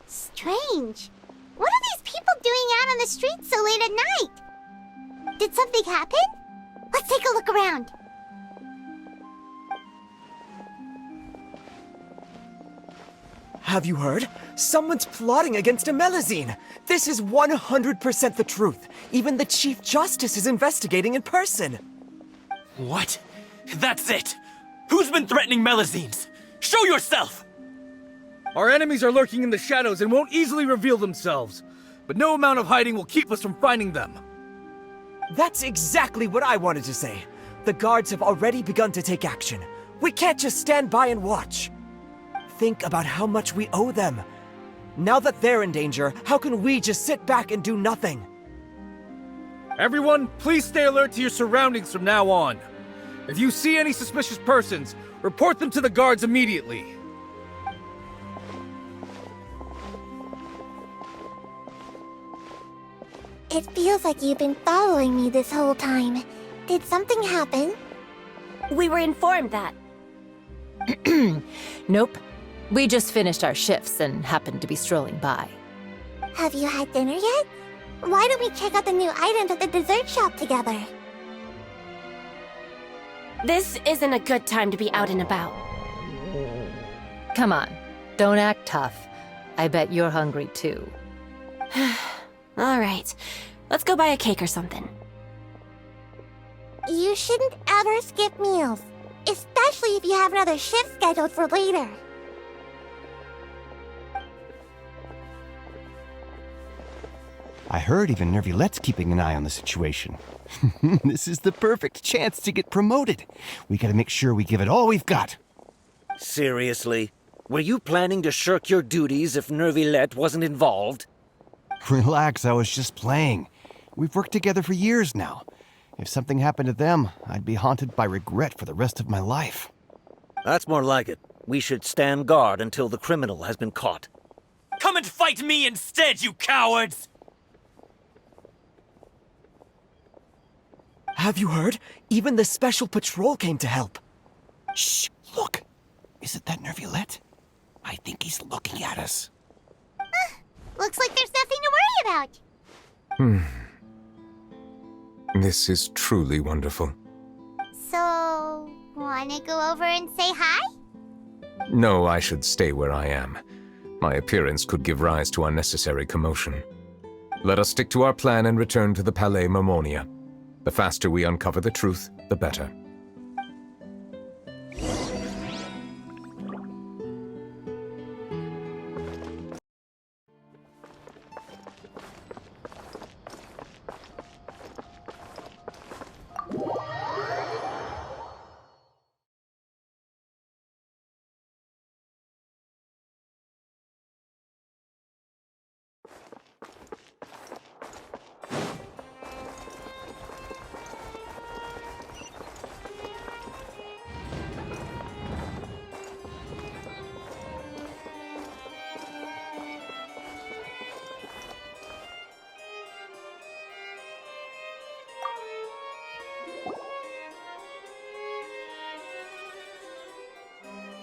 Strange. What are these people doing out on the streets so late at night? Did something happen? Let's take a look around. Have you heard? Someone's plotting against a Melusine! This is 100% the truth. Even the Chief Justice is investigating in person. What? That's it! Who's been threatening Melusines? Show yourself! Our enemies are lurking in the shadows and won't easily reveal themselves. But no amount of hiding will keep us from finding them. That's exactly what I wanted to say. The guards have already begun to take action. We can't just stand by and watch. Think about how much we owe them. Now that they're in danger, how can we just sit back and do nothing? Everyone, please stay alert to your surroundings from now on. If you see any suspicious persons, report them to the guards immediately. It feels like you've been following me this whole time. Did something happen? We were informed that. Nope. We just finished our shifts and happened to be strolling by. Have you had dinner yet? Why don't we check out the new items at the dessert shop together? This isn't a good time to be out and about. Come on, don't act tough. I bet you're hungry too. All right, let's go buy a cake or something. You shouldn't ever skip meals, especially if you have another shift scheduled for later. I heard even Neuvillette's keeping an eye on the situation. This is the perfect chance to get promoted. We gotta make sure we give it all we've got. Seriously? Were you planning to shirk your duties if Neuvillette wasn't involved? Relax, I was just playing. We've worked together for years now. If something happened to them, I'd be haunted by regret for the rest of my life. That's more like it. We should stand guard until the criminal has been caught. Come and fight me instead, you cowards! Have you heard? Even the Special Patrol came to help. Shh, look. Isn't that Neuvillette? I think he's looking at us. Looks like there's nothing to worry about. This is truly wonderful. So, wanna go over and say hi? No, I should stay where I am. My appearance could give rise to unnecessary commotion. Let us stick to our plan and return to the Palais Mermonia. The faster we uncover the truth, the better.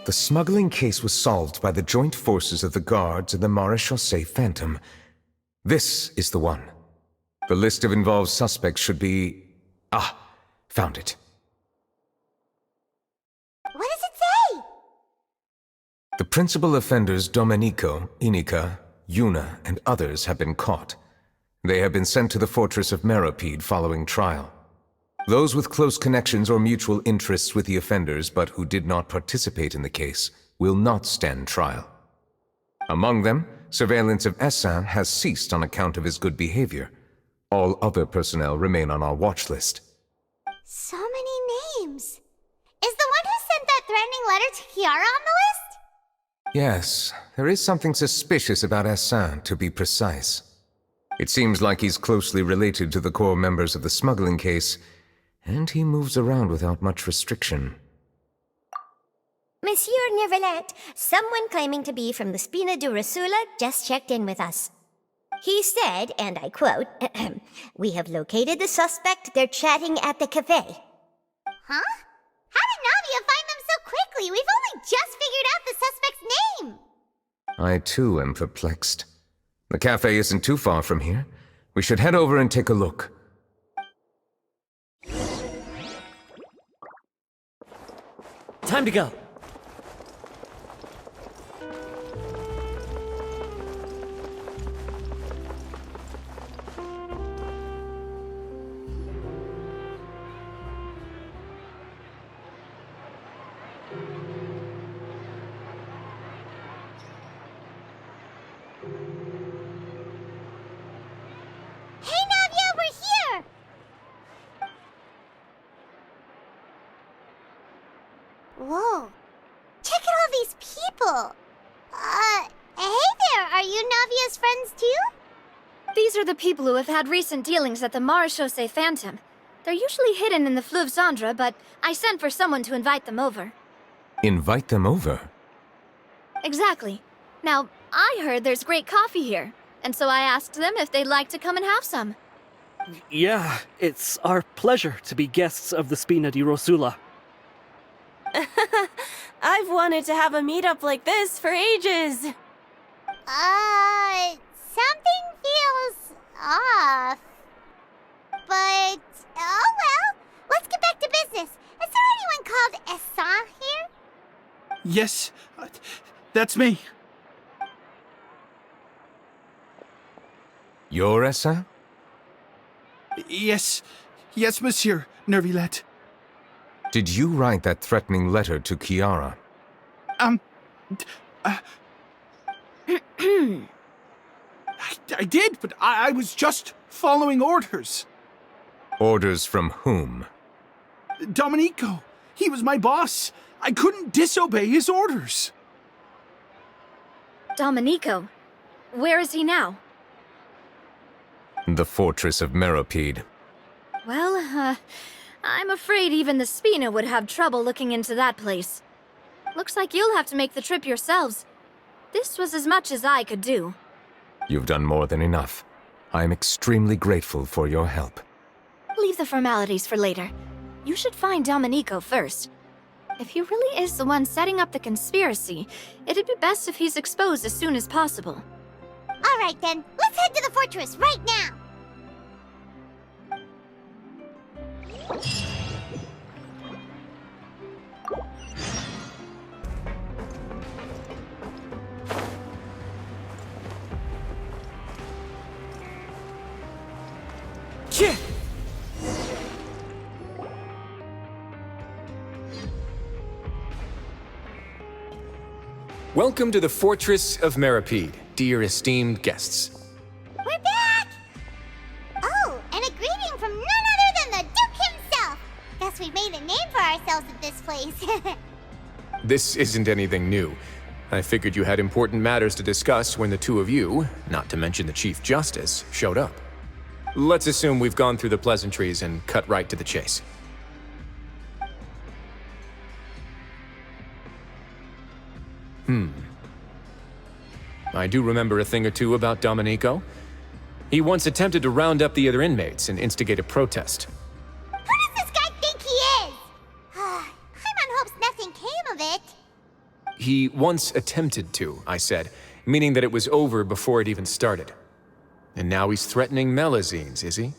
The smuggling case was solved by the joint forces of the guards and the Maréchaussée Phantom. This is the one. The list of involved suspects should be... Ah, found it. What does it say? The principal offenders Domenico, Inica, Yuna, and others have been caught. They have been sent to the fortress of Meropide following trial. Those with close connections or mutual interests with the offenders but who did not participate in the case will not stand trial. Among them, surveillance of Essin has ceased on account of his good behavior. All other personnel remain on our watch list. So many names. Is the one who sent that threatening letter to Kiara on the list? Yes, there is something suspicious about Essin, to be precise. It seems like he's closely related to the core members of the smuggling case, and he moves around without much restriction. Monsieur Neuvillette, someone claiming to be from the Spina di Rosula just checked in with us. He said, and I quote, "We have located the suspect. They're chatting at the cafe." Huh? How did Navia find them so quickly? We've only just figured out the suspect's name. I too am perplexed. The cafe isn't too far from here. We should head over and take a look. Time to go. Hey, Navia, we're here! Whoa. Check out all these people. Hey there, are you Navia's friends too? These are the people who have had recent dealings at the Maréchaussée Phantom. They're usually hidden in the Fleuve Cendre, but I sent for someone to invite them over. Invite them over? Exactly. Now, I heard there's great coffee here, and so I asked them if they'd like to come and have some. Yeah, it's our pleasure to be guests of the Spina di Rosula. I've wanted to have a meetup like this for ages. Something feels off. But, oh well, let's get back to business. Is there anyone called Essin here? Yes, that's me. You're Essin? Yes, monsieur Neuvillette. Did you write that threatening letter to Kiara? I did, but I was just following orders. Orders from whom? Domenico. He was my boss. I couldn't disobey his orders. Domenico? Where is he now? The fortress of Meropide. Well, I'm afraid even the Spina would have trouble looking into that place. Looks like you'll have to make the trip yourselves. This was as much as I could do. You've done more than enough. I am extremely grateful for your help. Leave the formalities for later. You should find Domenico first. If he really is the one setting up the conspiracy, it'd be best if he's exposed as soon as possible. All right then, let's head to the fortress right now. Welcome to the Fortress of Meropide, dear esteemed guests. We're back! Oh, and a greeting from none other than the Duke himself! Guess we've made a name for ourselves at this place. This isn't anything new. I figured you had important matters to discuss when the two of you, not to mention the Chief Justice, showed up. Let's assume we've gone through the pleasantries and cut right to the chase. I do remember a thing or two about Domenico. He once attempted to round up the other inmates and instigate a protest. Who does this guy think he is? Paimon hopes nothing came of it. He once attempted to, I said, meaning that it was over before it even started. And now he's threatening Melazines, is he?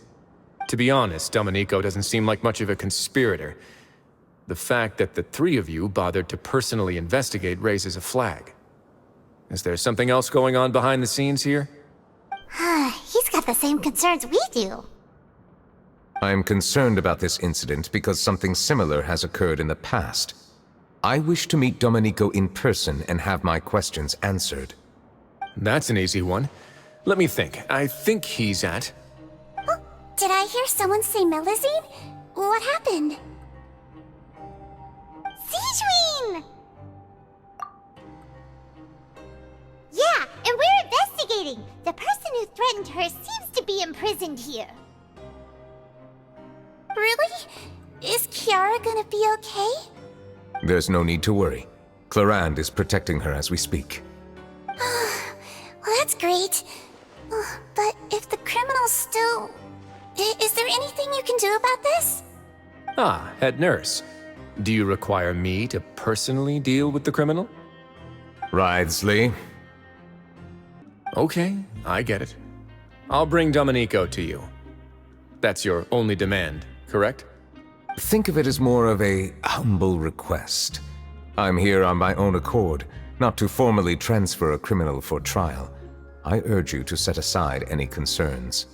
To be honest, Domenico doesn't seem like much of a conspirator. The fact that the three of you bothered to personally investigate raises a flag. Is there something else going on behind the scenes here? He's got the same concerns we do. I am concerned about this incident because something similar has occurred in the past. I wish to meet Domenico in person and have my questions answered. That's an easy one. Let me think. I think he's at... Oh, did I hear someone say Melazine? What happened? Sijuin! Yeah, and we're investigating. The person who threatened her seems to be imprisoned here. Really? Is Kiara gonna be okay? There's no need to worry. Clarande is protecting her as we speak. Well, that's great. But if the criminal's still... Is there anything you can do about this? Ah, head nurse. Do you require me to personally deal with the criminal? Wriothesley. Okay, I get it. I'll bring Domenico to you. That's your only demand, correct? Think of it as more of a humble request. I'm here on my own accord, not to formally transfer a criminal for trial. I urge you to set aside any concerns.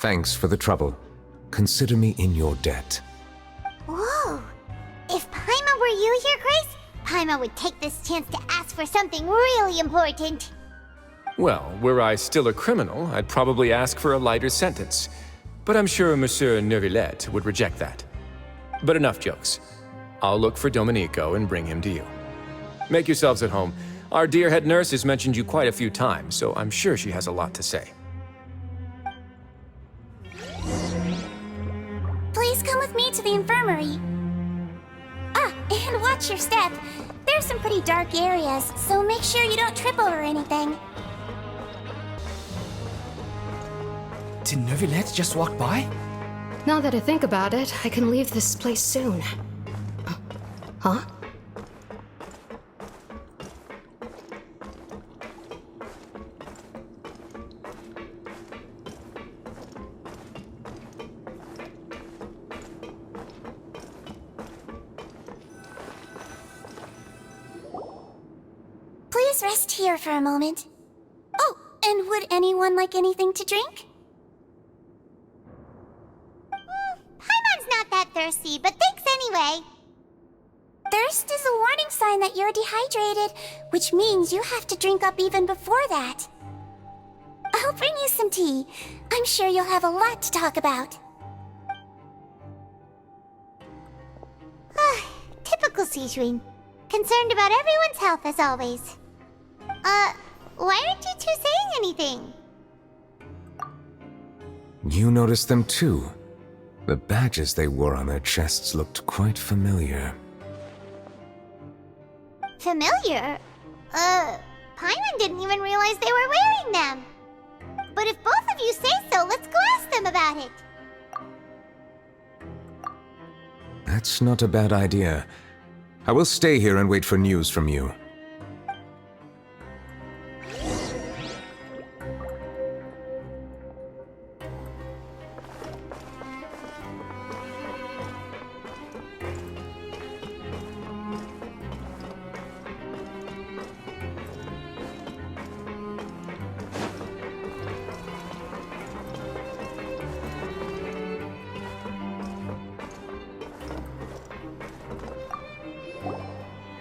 Thanks for the trouble. Consider me in your debt. Whoa! If Paimon were you here, Grace, Paimon would take this chance to ask for something really important. Well, were I still a criminal, I'd probably ask for a lighter sentence. But I'm sure Monsieur Neuvillette would reject that. But enough jokes. I'll look for Domenico and bring him to you. Make yourselves at home. Our dear head nurse has mentioned you quite a few times, so I'm sure she has a lot to say. Please come with me to the infirmary. Ah, and watch your step. There's some pretty dark areas, so make sure you don't trip over anything. Did Neuvillette just walk by? Now that I think about it, I can leave this place soon. Huh? Please rest here for a moment. Oh, and would anyone like anything to drink? Paimon's not that thirsty, but thanks anyway. Thirst is a warning sign that you're dehydrated, which means you have to drink up even before that. I'll bring you some tea. I'm sure you'll have a lot to talk about. Typical Sijuin. Concerned about everyone's health as always. Why aren't you two saying anything? You noticed them too. The badges they wore on their chests looked quite familiar. Familiar? Paimon didn't even realize they were wearing them. But if both of you say so, let's go ask them about it. That's not a bad idea. I will stay here and wait for news from you.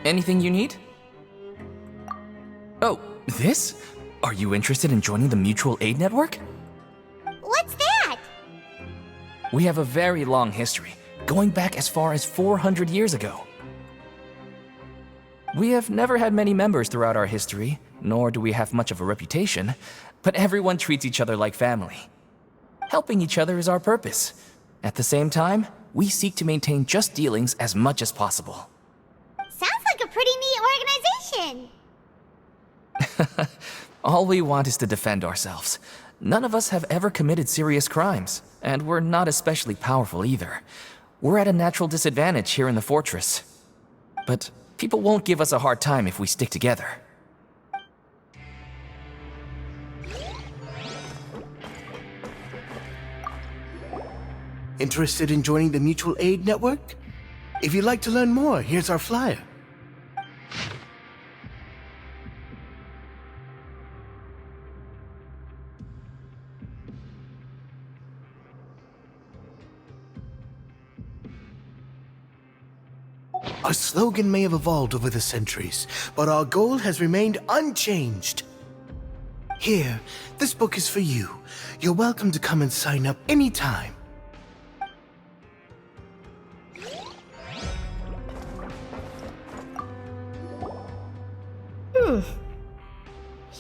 Anything you need? Oh, this? Are you interested in joining the Mutual Aid Network? What's that? We have a very long history, going back as far as 400 years ago. We have never had many members throughout our history, nor do we have much of a reputation, but everyone treats each other like family. Helping each other is our purpose. At the same time, we seek to maintain just dealings as much as possible. Sounds like a pretty neat organization. All we want is to defend ourselves. None of us have ever committed serious crimes, and we're not especially powerful either. We're at a natural disadvantage here in the fortress. But People won't give us a hard time if we stick together. Interested in joining the Mutual Aid Network? If you'd like to learn more, here's our flyer. Our slogan may have evolved over the centuries, but our goal has remained unchanged. Here, this book is for you. You're welcome to come and sign up anytime.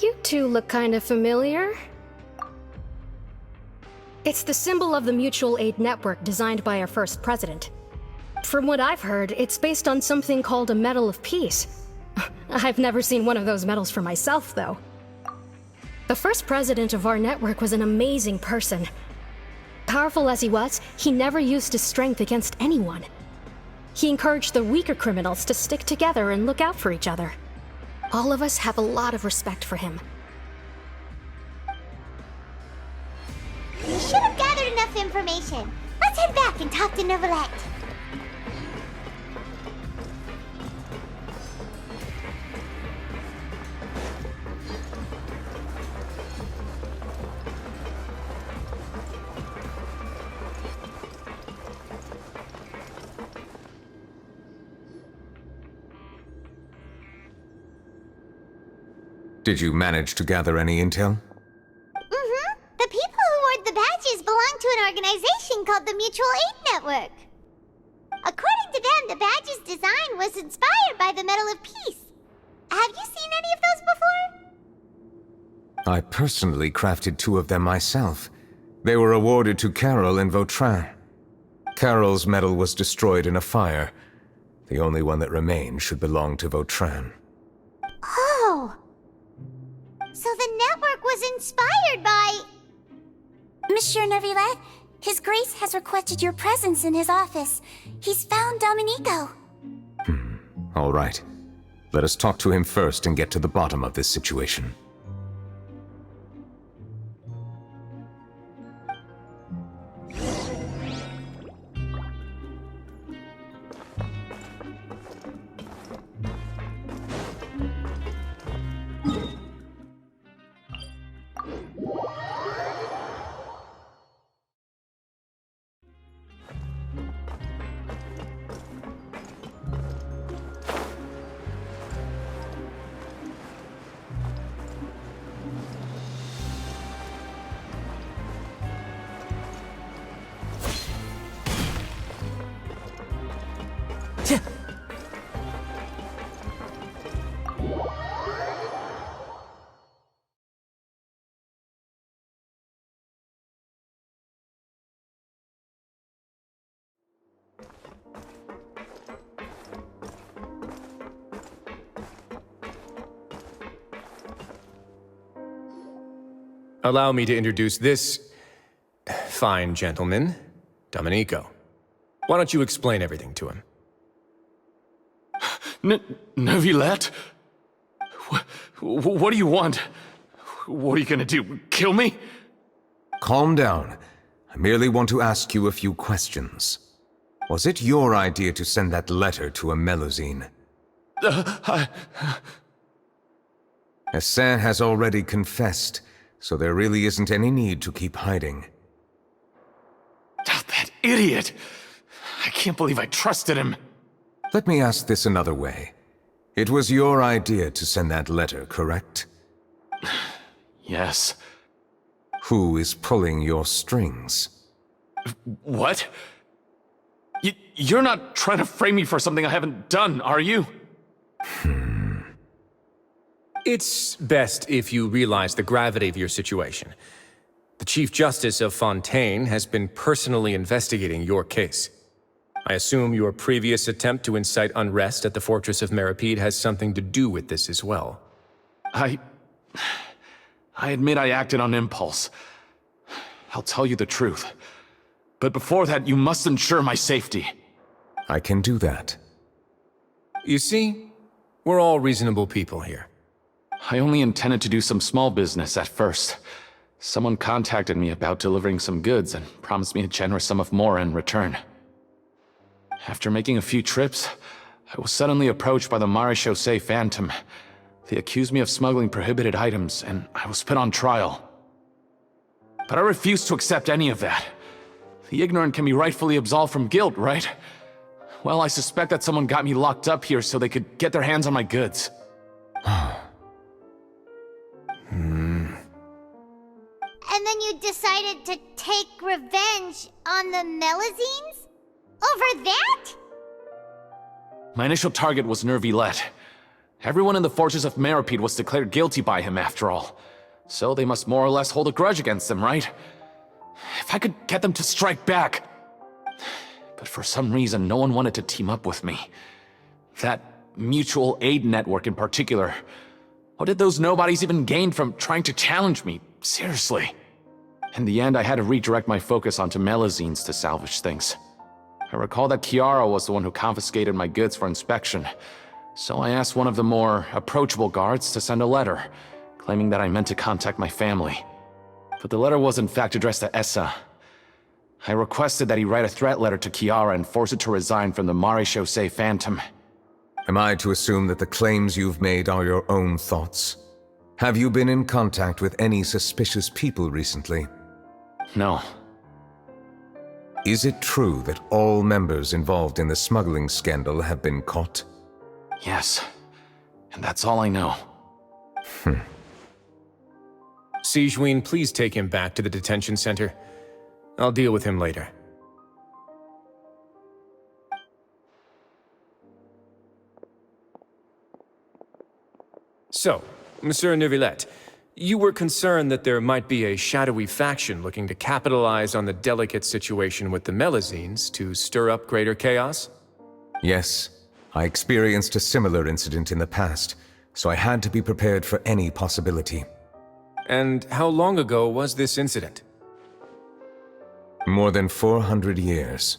You two look kind of familiar. It's the symbol of the Mutual Aid Network designed by our first president. From what I've heard, it's based on something called a Medal of Peace. I've never seen one of those medals for myself, though. The first president of our network was an amazing person. Powerful as he was, he never used his strength against anyone. He encouraged the weaker criminals to stick together and look out for each other. All of us have a lot of respect for him. We should have gathered enough information. Let's head back and talk to Neuvillette. Did you manage to gather any intel? Mm-hmm. The people who wore the badges belong to an organization called the Mutual Aid Network. According to them, the badge's design was inspired by the Medal of Peace. Have you seen any of those before? I personally crafted 2 of them myself. They were awarded to Carol and Vautrin. Carol's medal was destroyed in a fire. The only one that remained should belong to Vautrin. Oh! So the network was inspired by... Monsieur Neuvillette, His Grace has requested your presence in his office. He's found Domenico. All right. Let us talk to him first and get to the bottom of this situation. Allow me to introduce this fine gentleman, Domenico. Why don't you explain everything to him? Neuvillette? What do you want? What are you gonna do? Kill me? Calm down. I merely want to ask you a few questions. Was it your idea to send that letter to a Melusine? Hassan has already confessed, so there really isn't any need to keep hiding. That idiot! I can't believe I trusted him. Let me ask this another way. It was your idea to send that letter, correct? Yes. Who is pulling your strings? What? You're not trying to frame me for something I haven't done, are you? It's best if you realize the gravity of your situation. The Chief Justice of Fontaine has been personally investigating your case. I assume your previous attempt to incite unrest at the Fortress of Meripede has something to do with this as well. I admit I acted on impulse. I'll tell you the truth. But before that, you must ensure my safety. I can do that. You see, We're all reasonable people here. I only intended to do some small business at first. Someone contacted me about delivering some goods and promised me a generous sum of more in return. After making a few trips, I was suddenly approached by the Marechaussee Phantom. They accused me of smuggling prohibited items, and I was put on trial. But I refused to accept any of that. The ignorant can be rightfully absolved from guilt, right? Well, I suspect that someone got me locked up here so they could get their hands on my goods. And then you decided to take revenge on the Melazines? Over that? My initial target was Neuvillette. Everyone in the fortress of Meropide was declared guilty by him, after all. So they must more or less hold a grudge against him, right? If I could get them to strike back. But for some reason, no one wanted to team up with me. That mutual aid network in particular. What did those nobodies even gain from trying to challenge me? Seriously. In the end, I had to redirect my focus onto Melazines to salvage things. I recall that Kiara was the one who confiscated my goods for inspection, so I asked one of the more approachable guards to send a letter, claiming that I meant to contact my family. But the letter was in fact addressed to Essa. I requested that he write a threat letter to Kiara and force her to resign from the Marechaussee Phantom. Am I to assume that the claims you've made are your own thoughts? Have you been in contact with any suspicious people recently? No. Is it true that all members involved in the smuggling scandal have been caught? Yes. And that's all I know. Sigewinne, please take him back to the detention center. I'll deal with him later. So, Monsieur Neuvillette, you were concerned that there might be a shadowy faction looking to capitalize on the delicate situation with the Melazines to stir up greater chaos? Yes. I experienced a similar incident in the past, so I had to be prepared for any possibility. And how long ago was this incident? More than 400 years.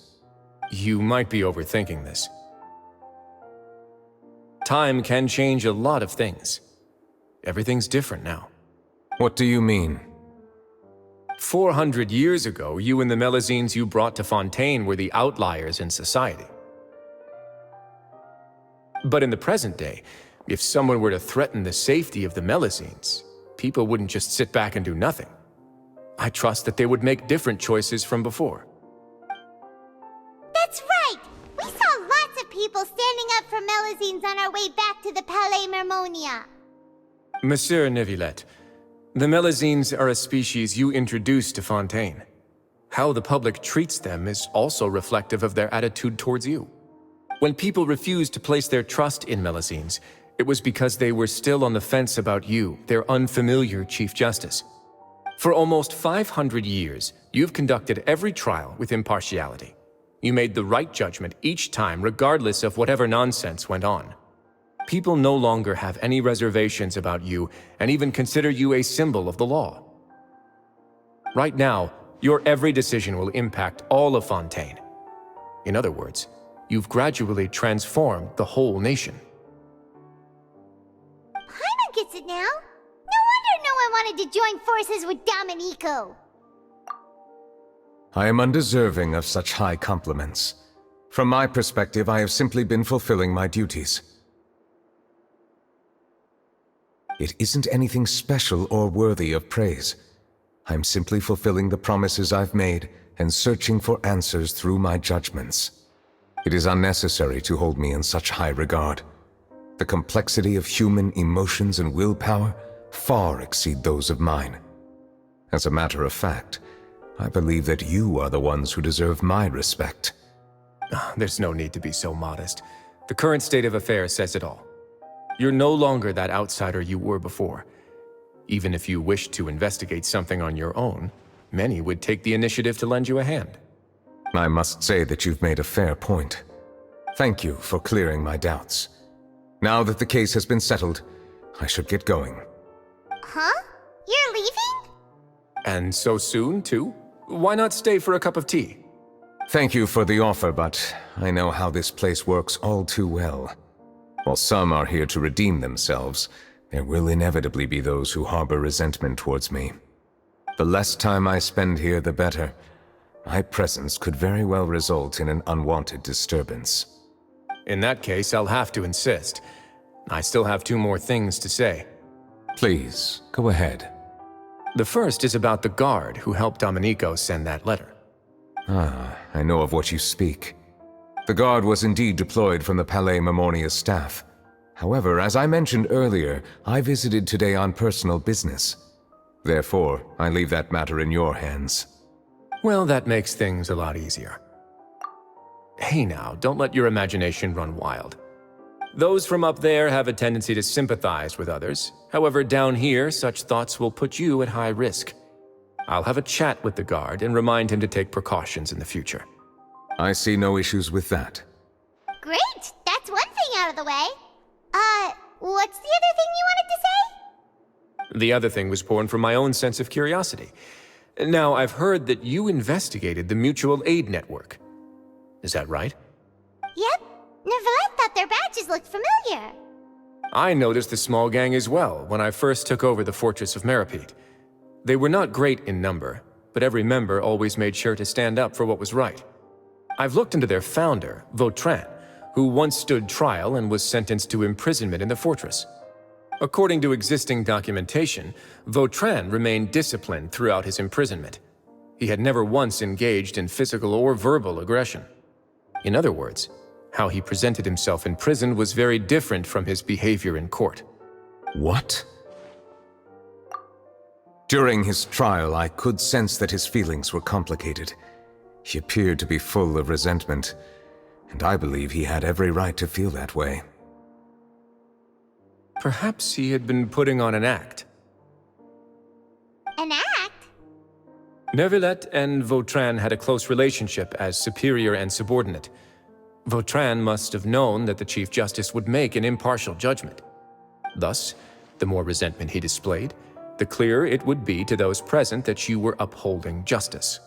You might be overthinking this. Time can change a lot of things. Everything's different now. What do you mean? 400 years ago, you and the Melazines you brought to Fontaine were the outliers in society. But in the present day, if someone were to threaten the safety of the Melazines, people wouldn't just sit back and do nothing. I trust that they would make different choices from before. That's right! We saw lots of people standing up for Melazines on our way back to the Palais Mermonia. Monsieur Neuvillette, the Melazines are a species you introduced to Fontaine. How the public treats them is also reflective of their attitude towards you. When people refused to place their trust in Melazines, it was because they were still on the fence about you, their unfamiliar Chief Justice. For almost 500 years, you've conducted every trial with impartiality. You made the right judgment each time, regardless of whatever nonsense went on. People no longer have any reservations about you and even consider you a symbol of the law. Right now, your every decision will impact all of Fontaine. In other words, you've gradually transformed the whole nation. Paimon gets it now. No wonder no one wanted to join forces with Domenico. I am undeserving of such high compliments. From my perspective, I have simply been fulfilling my duties. It isn't anything special or worthy of praise. I'm simply fulfilling the promises I've made and searching for answers through my judgments. It is unnecessary to hold me in such high regard. The complexity of human emotions and willpower far exceed those of mine. As a matter of fact, I believe that you are the ones who deserve my respect. There's no need to be so modest. The current state of affairs says it all. You're no longer that outsider you were before. Even if you wished to investigate something on your own, many would take the initiative to lend you a hand. I must say that you've made a fair point. Thank you for clearing my doubts. Now that the case has been settled, I should get going. Huh? You're leaving? And so soon, too? Why not stay for a cup of tea? Thank you for the offer, but I know how this place works all too well. While some are here to redeem themselves, there will inevitably be those who harbor resentment towards me. The less time I spend here, the better. My presence could very well result in an unwanted disturbance. In that case, I'll have to insist. I still have 2 more things to say. Please, go ahead. The first is about the guard who helped Domenico send that letter. Ah, I know of what you speak. The guard was indeed deployed from the Palais Memornia's staff. However, as I mentioned earlier, I visited today on personal business. Therefore, I leave that matter in your hands. Well, that makes things a lot easier. Hey now, don't let your imagination run wild. Those from up there have a tendency to sympathize with others. However, down here, such thoughts will put you at high risk. I'll have a chat with the guard and remind him to take precautions in the future. I see no issues with that. Great! That's one thing out of the way. What's the other thing you wanted to say? The other thing was born from my own sense of curiosity. Now, I've heard that you investigated the mutual aid network. Is that right? Yep. Neuvillette thought their badges looked familiar. I noticed the small gang as well when I first took over the Fortress of Meropide. They were not great in number, but every member always made sure to stand up for what was right. I've looked into their founder, Vautrin, who once stood trial and was sentenced to imprisonment in the fortress. According to existing documentation, Vautrin remained disciplined throughout his imprisonment. He had never once engaged in physical or verbal aggression. In other words, how he presented himself in prison was very different from his behavior in court. What? During his trial, I could sense that his feelings were complicated. He appeared to be full of resentment, and I believe he had every right to feel that way. Perhaps he had been putting on an act. An act? Neuvillette and Vautrin had a close relationship as superior and subordinate. Vautrin must have known that the Chief Justice would make an impartial judgment. Thus, the more resentment he displayed, the clearer it would be to those present that you were upholding justice.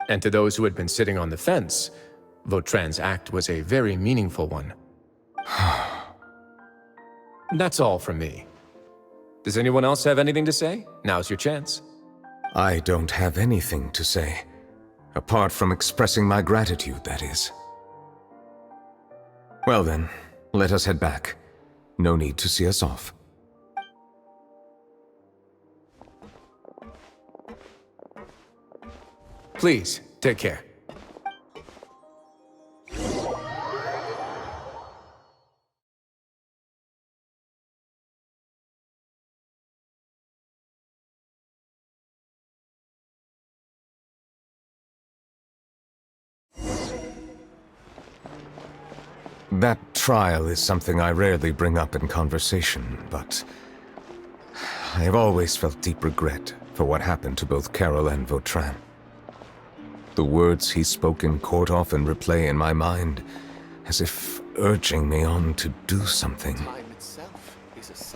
And to those who had been sitting on the fence, Vautrin's act was a very meaningful one. That's all from me. Does anyone else have anything to say? Now's your chance. I don't have anything to say. Apart from expressing my gratitude, that is. Well then, let us head back. No need to see us off. Please, take care. That trial is something I rarely bring up in conversation, but I have always felt deep regret for what happened to both Carol and Vautrin. The words he spoke in court often replay in my mind, as if urging me on to do something.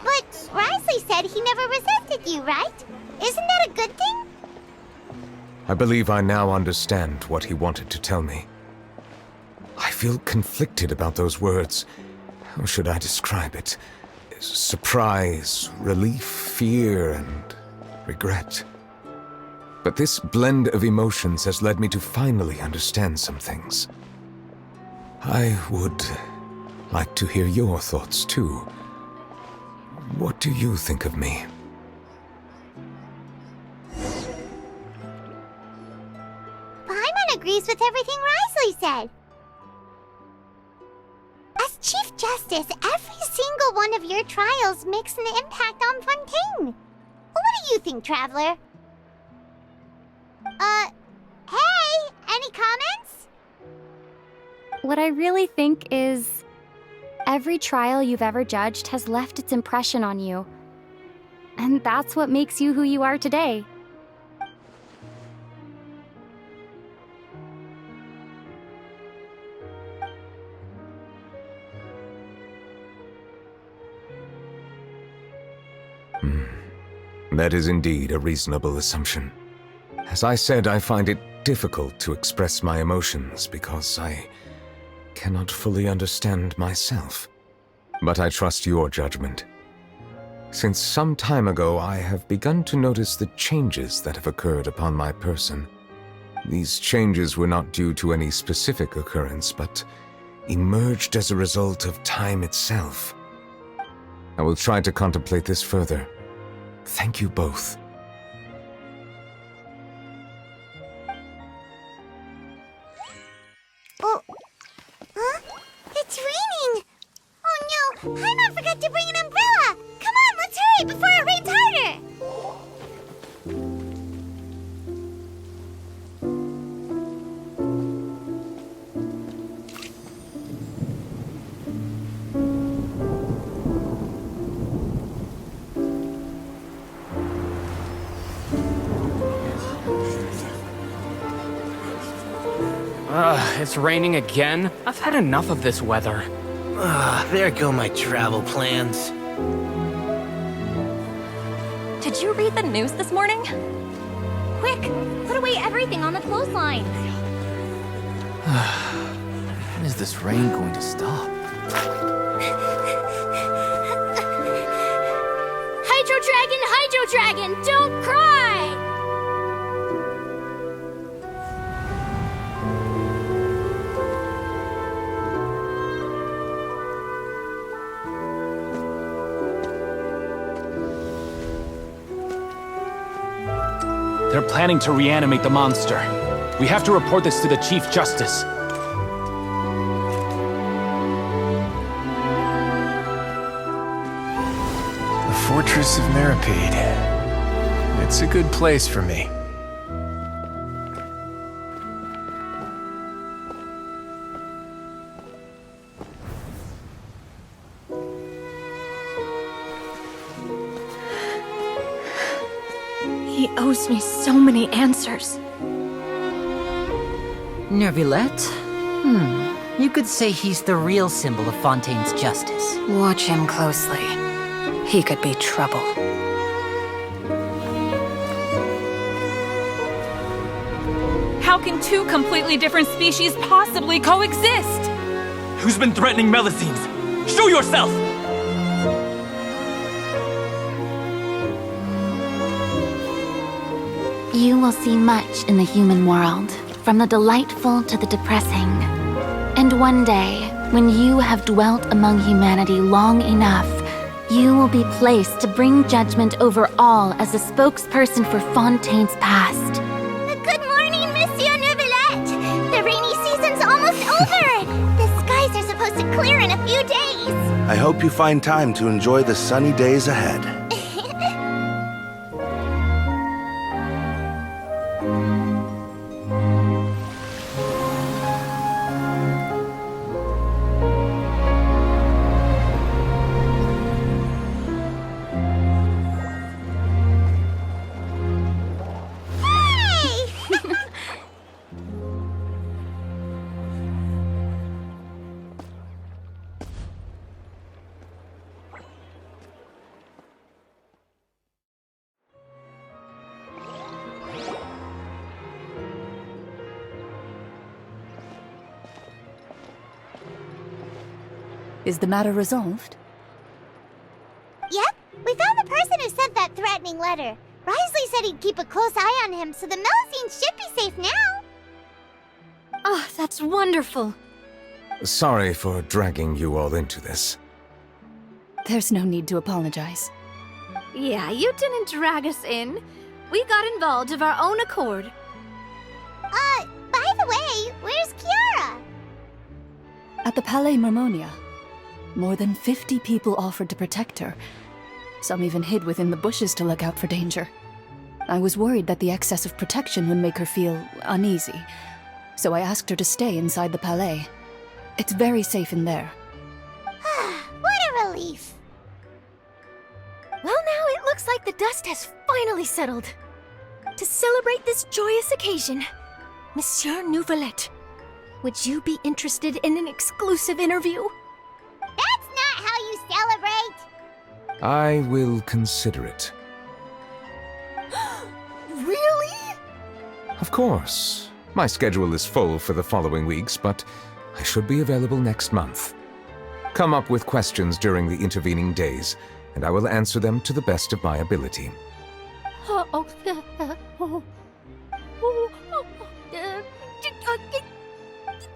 But Risley said he never resisted you, right? Isn't that a good thing? I believe I now understand what he wanted to tell me. I feel conflicted about those words. How should I describe it? Surprise, relief, fear, and regret. But this blend of emotions has led me to finally understand some things. I would like to hear your thoughts, too. What do you think of me? Paimon agrees with everything Risley said. As Chief Justice, every single one of your trials makes an impact on Fontaine. What do you think, Traveler? Hey, any comments? What I really think is, every trial you've ever judged has left its impression on you. And that's what makes you who you are today. That is indeed a reasonable assumption. As I said, I find it difficult to express my emotions because I cannot fully understand myself. but I trust your judgment. Since some time ago, I have begun to notice the changes that have occurred upon my person. These changes were not due to any specific occurrence, but emerged as a result of time itself. I will try to contemplate this further. Thank you both. Oh, huh? It's raining! Oh no, Paimon forgot to bring an umbrella! Come on, let's hurry before it rains harder! It's raining again? I've had enough of this weather. There go my travel plans. Did you read the news this morning? Quick, put away everything on the clothesline. When is this rain going to stop? Hydro Dragon, don't cry! They're planning to reanimate the monster. We have to report this to the Chief Justice. The Fortress of Meropide. It's a good place for me. He owes me so many answers. Neuvillette? You could say he's the real symbol of Fontaine's justice. Watch him closely. He could be trouble. How can two completely different species possibly coexist? Who's been threatening Melusines? Show yourself! You will see much in the human world, from the delightful to the depressing. And one day, when you have dwelt among humanity long enough, you will be placed to bring judgment over all as a spokesperson for Fontaine's past. Good morning, Monsieur Neuvillette! The rainy season's almost over! The skies are supposed to clear in a few days! I hope you find time to enjoy the sunny days ahead. Is the matter resolved? Yep, we found the person who sent that threatening letter. Risley said he'd keep a close eye on him, so the Melusines should be safe now. Oh, that's wonderful. Sorry for dragging you all into this. There's no need to apologize. Yeah, you didn't drag us in. We got involved of our own accord. By the way, where's Kiara? At the Palais Mermonia, more than 50 people offered to protect her. Some even hid within the bushes to look out for danger. I was worried that the excess of protection would make her feel uneasy, so I asked her to stay inside the Palais. It's very safe in there. What a relief. Well, now it looks like the dust has finally settled. To celebrate this joyous occasion, Monsieur Neuvillette, would you be interested in an exclusive interview? That's not how you celebrate! I will consider it. Really? Of course. My schedule is full for the following weeks, but I should be available next month. Come up with questions during the intervening days, and I will answer them to the best of my ability.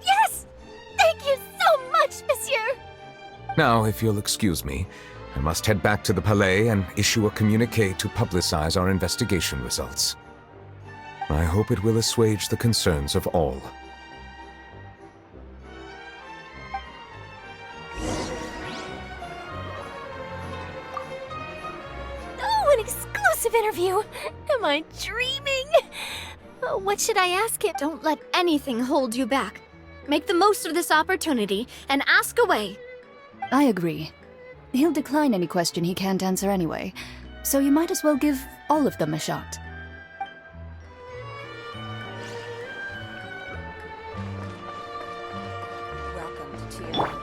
Yes! Thank you so much, Monsieur! Now, if you'll excuse me, I must head back to the Palais and issue a communique to publicize our investigation results. I hope it will assuage the concerns of all. Oh, an exclusive interview! Am I dreaming? What should I ask him? Don't let anything hold you back. Make the most of this opportunity and ask away. I agree. He'll decline any question he can't answer anyway, so you might as well give all of them a shot. Welcome to Tier 19.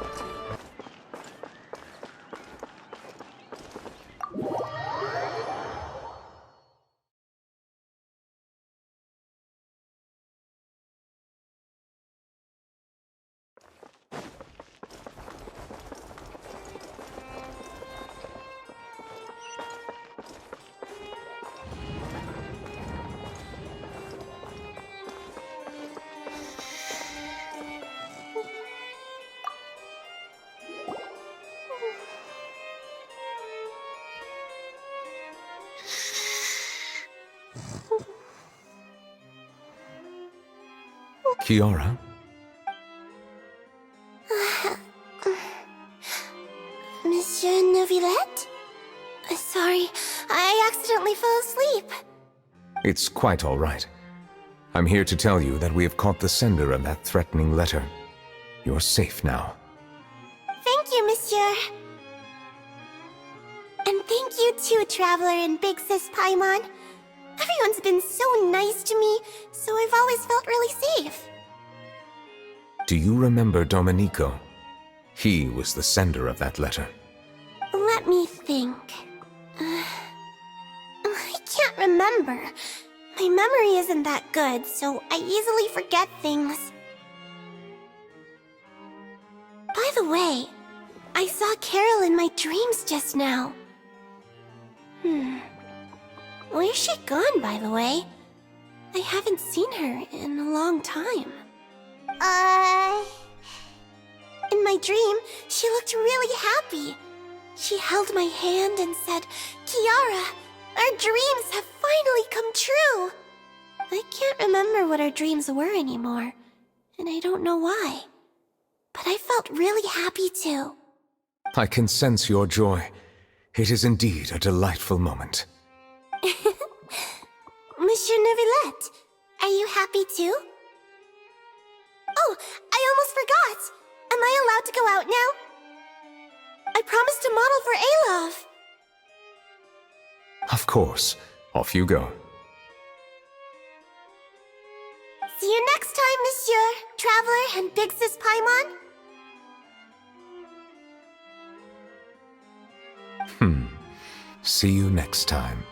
Kiara? Monsieur Neuvillette? Sorry, I accidentally fell asleep. It's quite all right. I'm here to tell you that we have caught the sender of that threatening letter. You're safe now. Thank you, Monsieur. And thank you too, Traveler and Big Sis Paimon. Everyone's been so nice to me, so I've always felt really safe. Do you remember Domenico? He was the sender of that letter. Let me think. I can't remember. My memory isn't that good, so I easily forget things. By the way, I saw Carol in my dreams just now. Where's she gone, by the way? I haven't seen her in a long time. In my dream, she looked really happy. She held my hand and said, "Kiara, our dreams have finally come true." I can't remember what our dreams were anymore, and I don't know why. But I felt really happy too. I can sense your joy. It is indeed a delightful moment. Monsieur Neuvillette, are you happy too? Oh, I almost forgot! Am I allowed to go out now? I promised to model for Alov. Of course. Off you go. See you next time, Monsieur, Traveler, and Big Sis Paimon. See you next time.